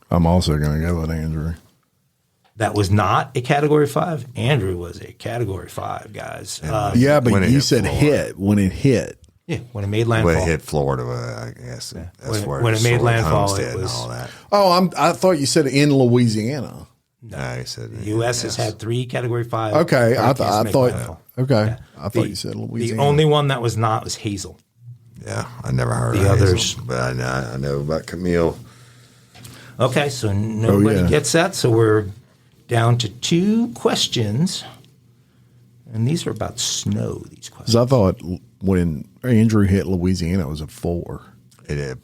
I'm also going to go with Andrew. That was not a Category 5. Andrew was a Category 5, guys. Yeah, but you said Florida. Hit when it hit. Yeah, when it made landfall. When it hit Florida, I guess. Yeah. When it made landfall, it was. All that. Oh, I thought you said in Louisiana. No, he said the U.S. has had 3 Category 5. Okay, I thought. Okay, yeah. I thought you said Louisiana. The only one that was not was Hazel. Yeah, I never heard of the others, Hazel, but I know about Camille. Okay, so nobody gets that. So we're down to 2 questions, and these are about snow. These questions. Because I thought when Andrew hit Louisiana, it was a 4.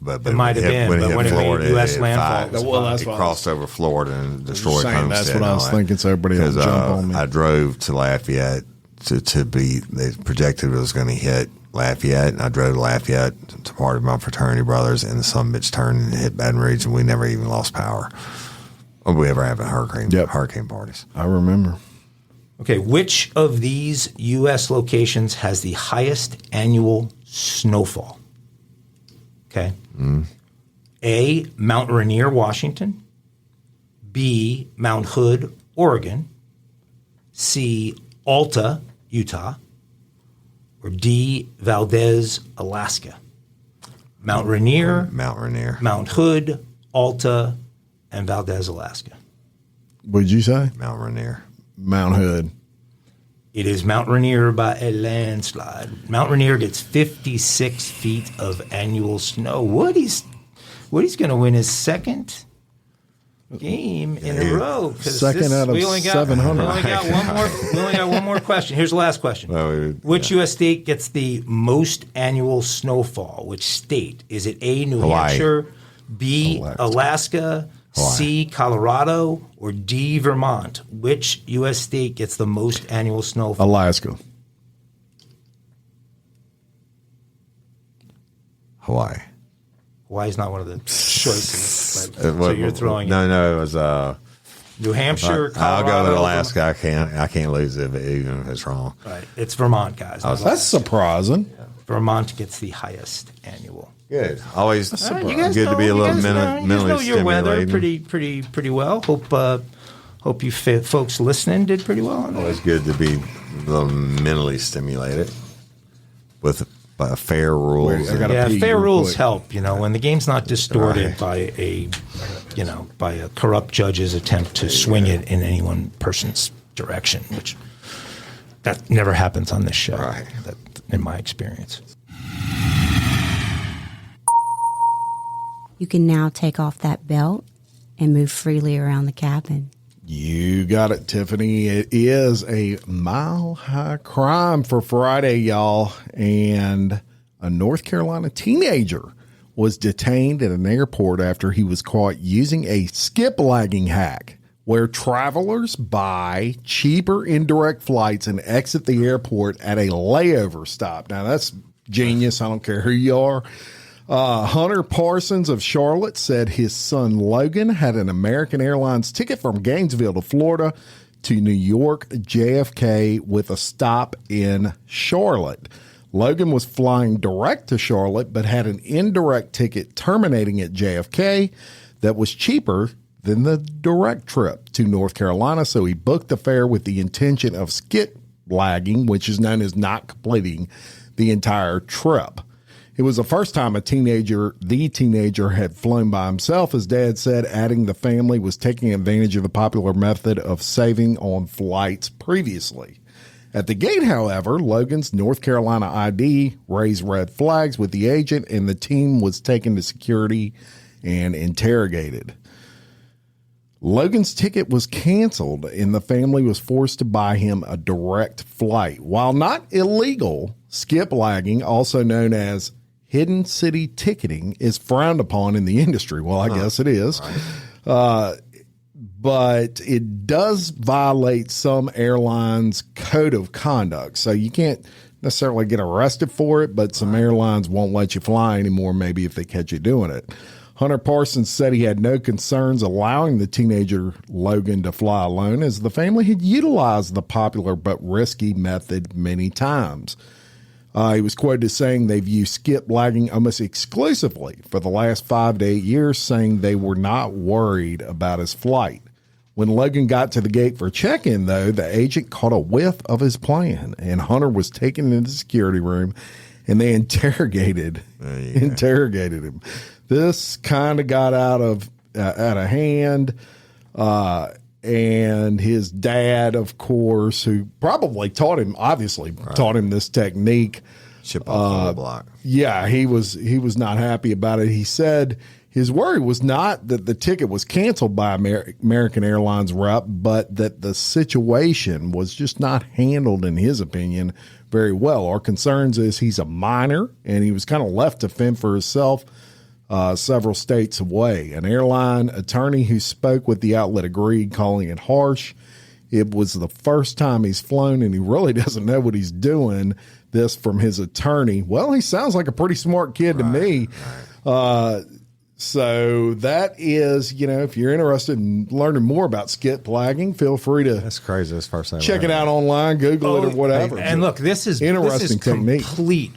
But it might have been, but when it made U.S. landfall, it crossed over Florida and destroyed Homestead. That's what I was thinking. So everybody will jump on me. I drove to Lafayette to be. They projected it was going to hit Lafayette, and I drove to Lafayette to part of my fraternity brothers, and the son bitch turned and hit Baton Rouge, and we never even lost power. Or we ever have a hurricane parties. I remember. Okay, which of these U.S. locations has the highest annual snowfall? Okay. A, Mount Rainier, Washington. B, Mount Hood, Oregon. C, Alta, Utah. Or D, Valdez, Alaska. Mount Rainier, Mount Hood, Alta, and Valdez, Alaska. What did you say? Mount Rainier. Mount Hood. It is Mount Rainier by a landslide. Mount Rainier gets 56 feet of annual snow. Woody's going to win his second game in a row. Second out of 700. We only got one more question. Here's the last question. Which U.S. state gets the most annual snowfall? Which state? Is it A, New Hampshire, B, Alaska, C, Colorado, or D, Vermont? Which U.S. state gets the most annual snowfall? Alaska. Hawaii. Hawaii's not one of the choices. So you're throwing No, it was New Hampshire, Colorado. I'll go with Alaska. I can't lose it even if it's wrong. Right. It's Vermont, guys. That's surprising. Vermont gets the highest annual. Good. Always You guys good to be a little mentally know your weather stimulating. pretty well. Hope you folks listening did pretty well on that. Always good to be a little mentally stimulated with fair rules. I gotta pee fair real rules quick. help. When the game's not distorted by a corrupt judge's attempt to swing it in any one person's direction, which that never happens on this show. Right. That, in my experience. You can now take off that belt and move freely around the cabin. You got it, Tiffany. It is a mile-high crime for Friday, y'all. And a North Carolina teenager was detained at an airport after he was caught using a skip-lagging hack where travelers buy cheaper indirect flights and exit the airport at a layover stop. Now, that's genius. I don't care who you are. Hunter Parsons of Charlotte said his son Logan had an American Airlines ticket from Gainesville to Florida to New York JFK with a stop in Charlotte. Logan was flying direct to Charlotte but had an indirect ticket terminating at JFK that was cheaper than the direct trip to North Carolina, so he booked the fare with the intention of skip lagging, which is known as not completing the entire trip. It was the first time the teenager had flown by himself, as Dad said, adding the family was taking advantage of the popular method of saving on flights previously. At the gate, however, Logan's North Carolina ID raised red flags with the agent, and the team was taken to security and interrogated. Logan's ticket was canceled, and the family was forced to buy him a direct flight. While not illegal, skip lagging, also known as hidden city ticketing, is frowned upon in the industry. Well, I guess it is. Right. But it does violate some airlines' code of conduct. So you can't necessarily get arrested for it, but some airlines won't let you fly anymore, maybe if they catch you doing it. Hunter Parsons said he had no concerns allowing the teenager Logan to fly alone, as the family had utilized the popular but risky method many times. He was quoted as saying they've used skip lagging almost exclusively for the last 5 to 8 years, saying they were not worried about his flight. When Logan got to the gate for check-in, though, the agent caught a whiff of his plan, and Hunter was taken into the security room, and they interrogated him. This kind of got out of hand, and his dad, of course, who probably taught him this technique. Chip off the block. Yeah, he was not happy about it. He said his worry was not that the ticket was canceled by American Airlines rep, but that the situation was just not handled, in his opinion, very well. Our concerns is he's a minor, and he was kind of left to fend for himself several states away. An airline attorney who spoke with the outlet agreed, calling it harsh. It was the first time he's flown, and he really doesn't know what he's doing. This from his attorney. Well, he sounds like a pretty smart kid to me. So that is, if you're interested in learning more about skit flagging, feel free to That's crazy. That's the first time. check it out online, Google it or whatever. And look, this is Interesting technique. Complete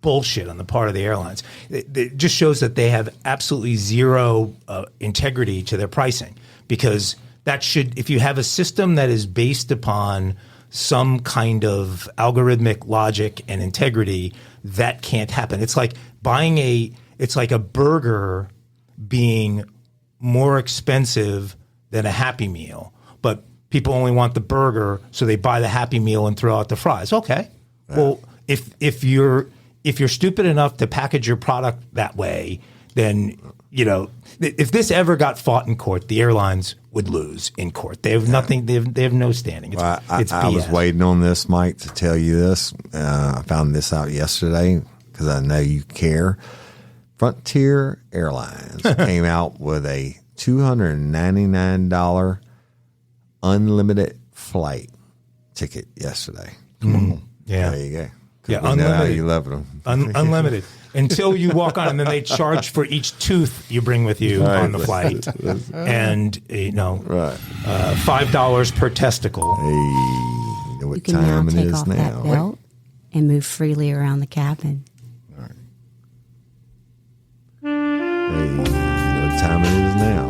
bullshit on the part of the airlines. It just shows that they have absolutely zero integrity to their pricing, because if you have a system that is based upon some kind of algorithmic logic and integrity, that can't happen. It's like it's like a burger being more expensive than a Happy Meal, but people only want the burger, so they buy the Happy Meal and throw out the fries. Okay. Well, if you're stupid enough to package your product that way, then if this ever got fought in court, the airlines would lose in court. They have nothing. They have no standing. It's I was waiting on this, Mike, to tell you this. I found this out yesterday because I know you care. Frontier Airlines came out with a $299 unlimited flight ticket yesterday. Come on. Yeah. There you go. Yeah, we know how you love them. Unlimited. Until you walk on, and then they charge for each tooth you bring with you on the flight. And, $5 per testicle. Hey, you know what You can now time it take is off now? that belt and move freely around the cabin. Hey, you know what time it is now?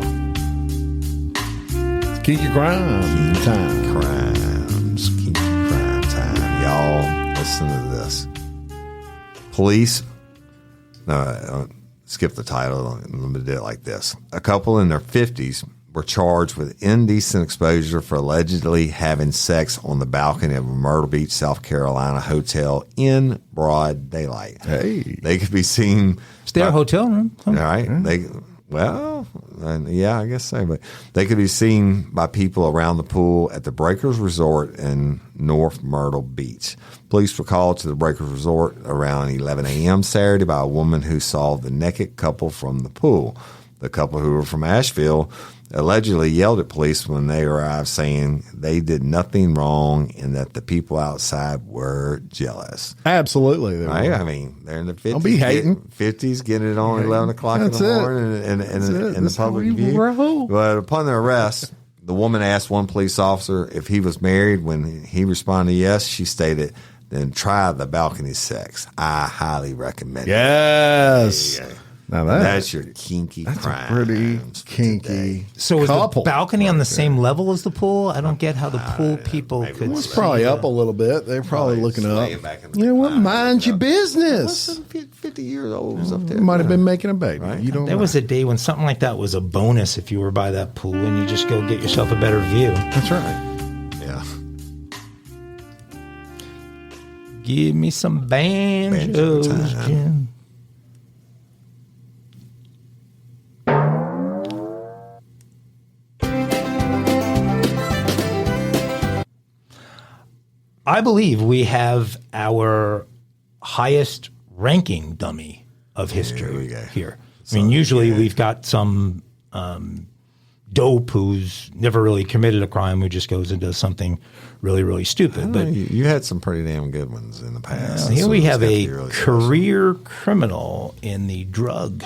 Kinky crime time. Crimes, kinky crime time. Y'all, listen to this. Police, skip the title, let me do it like this. A couple in their 50s were charged with indecent exposure for allegedly having sex on the balcony of a Myrtle Beach, South Carolina hotel in broad daylight. Hey. They could be seen. It's their hotel room. All right. Yeah, I guess so. But they could be seen by people around the pool at the Breakers Resort in North Myrtle Beach. Police were called to the Breakers Resort around 11 a.m. Saturday by a woman who saw the naked couple from the pool. The couple, who were from Asheville, allegedly yelled at police when they arrived, saying they did nothing wrong and that the people outside were jealous. Absolutely. Right? I mean, they're in the 50s. Don't be hating. 50s, getting it on 11 o'clock That's in the it. morning in the That's how public we view. roll. But upon their arrest, the woman asked one police officer if he was married. When he responded yes, she stated, then try the balcony sex. I highly recommend it. Yes. There you go. Now That's your kinky that's crime. a pretty kinky So is couple. the balcony on the same level as the pool? I don't get how the pool people could It's see probably the- up a little bit. They're probably looking up. laying back in the You know what? recliner, Mind your looking business. Listen, 50 years old was up there. Might have been making a baby. Right. You don't There know. was a day when something like that was a bonus if you were by that pool and you just go get yourself a better view. That's right. Yeah. Give me some Banjo banjos, time. Jim. I believe we have our highest ranking dummy of history here. I mean, usually we've got some dope who's never really committed a crime who just goes and does something really, really stupid. But you had some pretty damn good ones in the past. here So we it's have got to a be really career criminal in the drug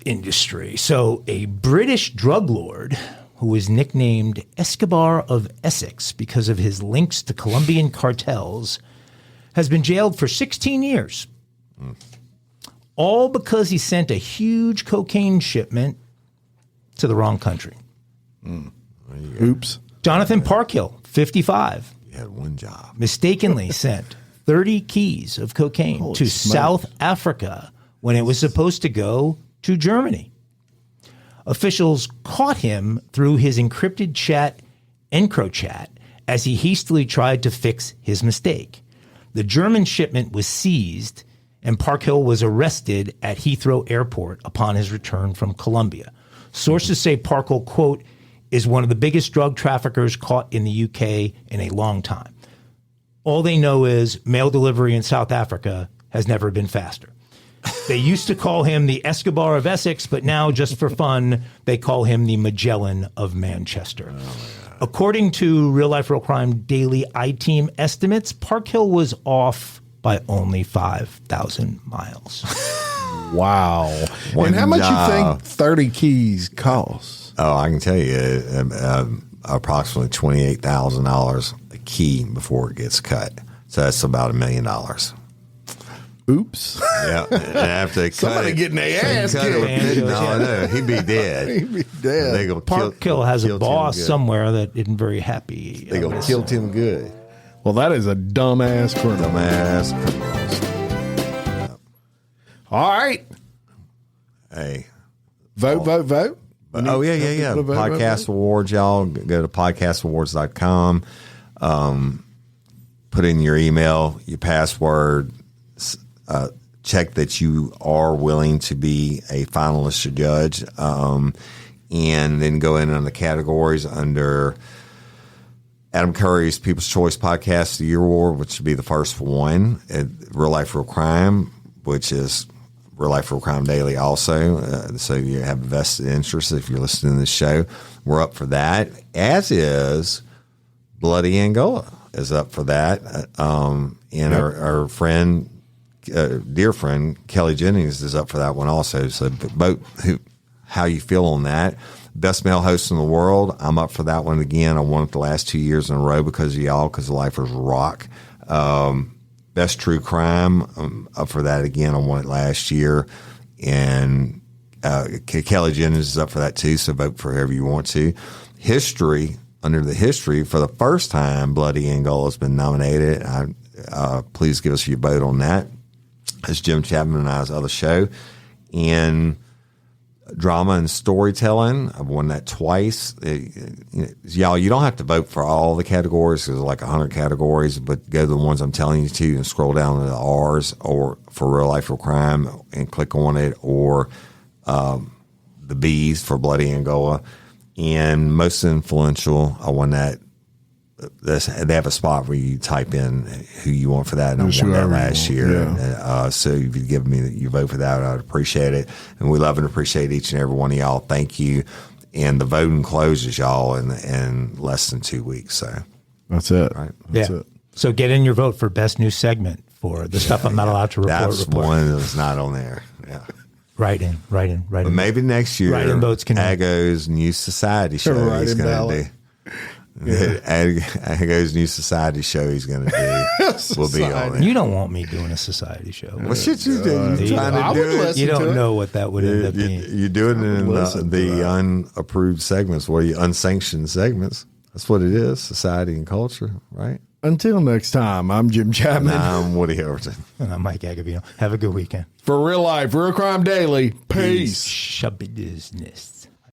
industry. So a British drug lord who was nicknamed Escobar of Essex because of his links to Colombian cartels, has been jailed for 16 years. All because he sent a huge cocaine shipment to the wrong country. Oops. Jonathan Parkhill, 55, You had one job. mistakenly sent 30 keys of cocaine to South Africa when it was supposed to go to Germany. Officials caught him through his encrypted chat, EncroChat, as he hastily tried to fix his mistake. The German shipment was seized, and Parkhill was arrested at Heathrow Airport upon his return from Colombia. Sources say Parkhill, quote, is one of the biggest drug traffickers caught in the UK in a long time. All they know is mail delivery in South Africa has never been faster. They used to call him the Escobar of Essex, but now, just for fun, they call him the Magellan of Manchester. According to Real Life Real Crime Daily I-Team estimates, Parkhill was off by only 5,000 miles. Wow. One And how much job. you think 30 keys costs? Oh, I can tell you, approximately $28,000 a key before it gets cut. So that's about $1 million. Oops. Yeah, and after they cut Somebody it, getting their ass cut it, killed. no, he'd be dead. He'd be dead. They gonna Parkkill has a killed him boss good. somewhere that isn't very happy. They gonna kill him good. Well, that is a dumbass criminal. Dumbass criminals. All right. Hey. Vote. Oh, yeah. Vote, Podcast Awards, y'all. Go to podcastawards.com. Put in your email, your password. Check that you are willing to be a finalist or judge. And then go in on the categories under Adam Curry's People's Choice Podcast of the Year Award, which would be the first one. Real Life, Real Crime, which is Real Life, Real Crime Daily also. So you have a vested interest if you're listening to this show. We're up for that, as is Bloody Angola is up for that. And our friend, dear friend, Kelly Jennings is up for that one also. So vote how you feel on that. Best male host in the world, I'm up for that one again. I won it the last 2 years in a row because of y'all, because the Lifers rock. Best true crime, I'm up for that again. I won it last year. And Kelly Jennings is up for that too, so vote for whoever you want to. History, under the history, for the first time, Bloody Angola has been nominated. Please give us your vote on that. It's Jim Chapman and I's other show. And drama and storytelling, I've won that twice. Y'all, you don't have to vote for all the categories. There's like 100 categories, but go to the ones I'm telling you to and scroll down to the R's, or for Real Life, Real Crime, and click on it, or the B's for Bloody Angola. And most influential, I won that. They have a spot where you type in who you want for that, and I won that last year. Yeah. So if you'd give me your vote for that, I'd appreciate it. And we love and appreciate each and every one of y'all. Thank you. And the voting closes, y'all, in less than 2 weeks. So that's it. Right. That's yeah. it. So get in your vote for best new segment for the stuff I'm not allowed to report. That's one that's not on there. Yeah. Write in. But maybe next year, Write-in votes can Ago's new society show he's going to do. Ago's new society show he's going to do will be on there. You don't want me doing a society show. What shit you do? You trying I to would do it? listen You to don't it. know what that would end up being. You do it in listen to the that. unapproved segments. What are you, unsanctioned segments? That's what it is. Society and culture, right? Until next time, I'm Jim Chapman. I'm Woody Overton. And I'm Mike Agovino. Have a good weekend. For Real Life, Real Crime Daily. Peace. Shabby business.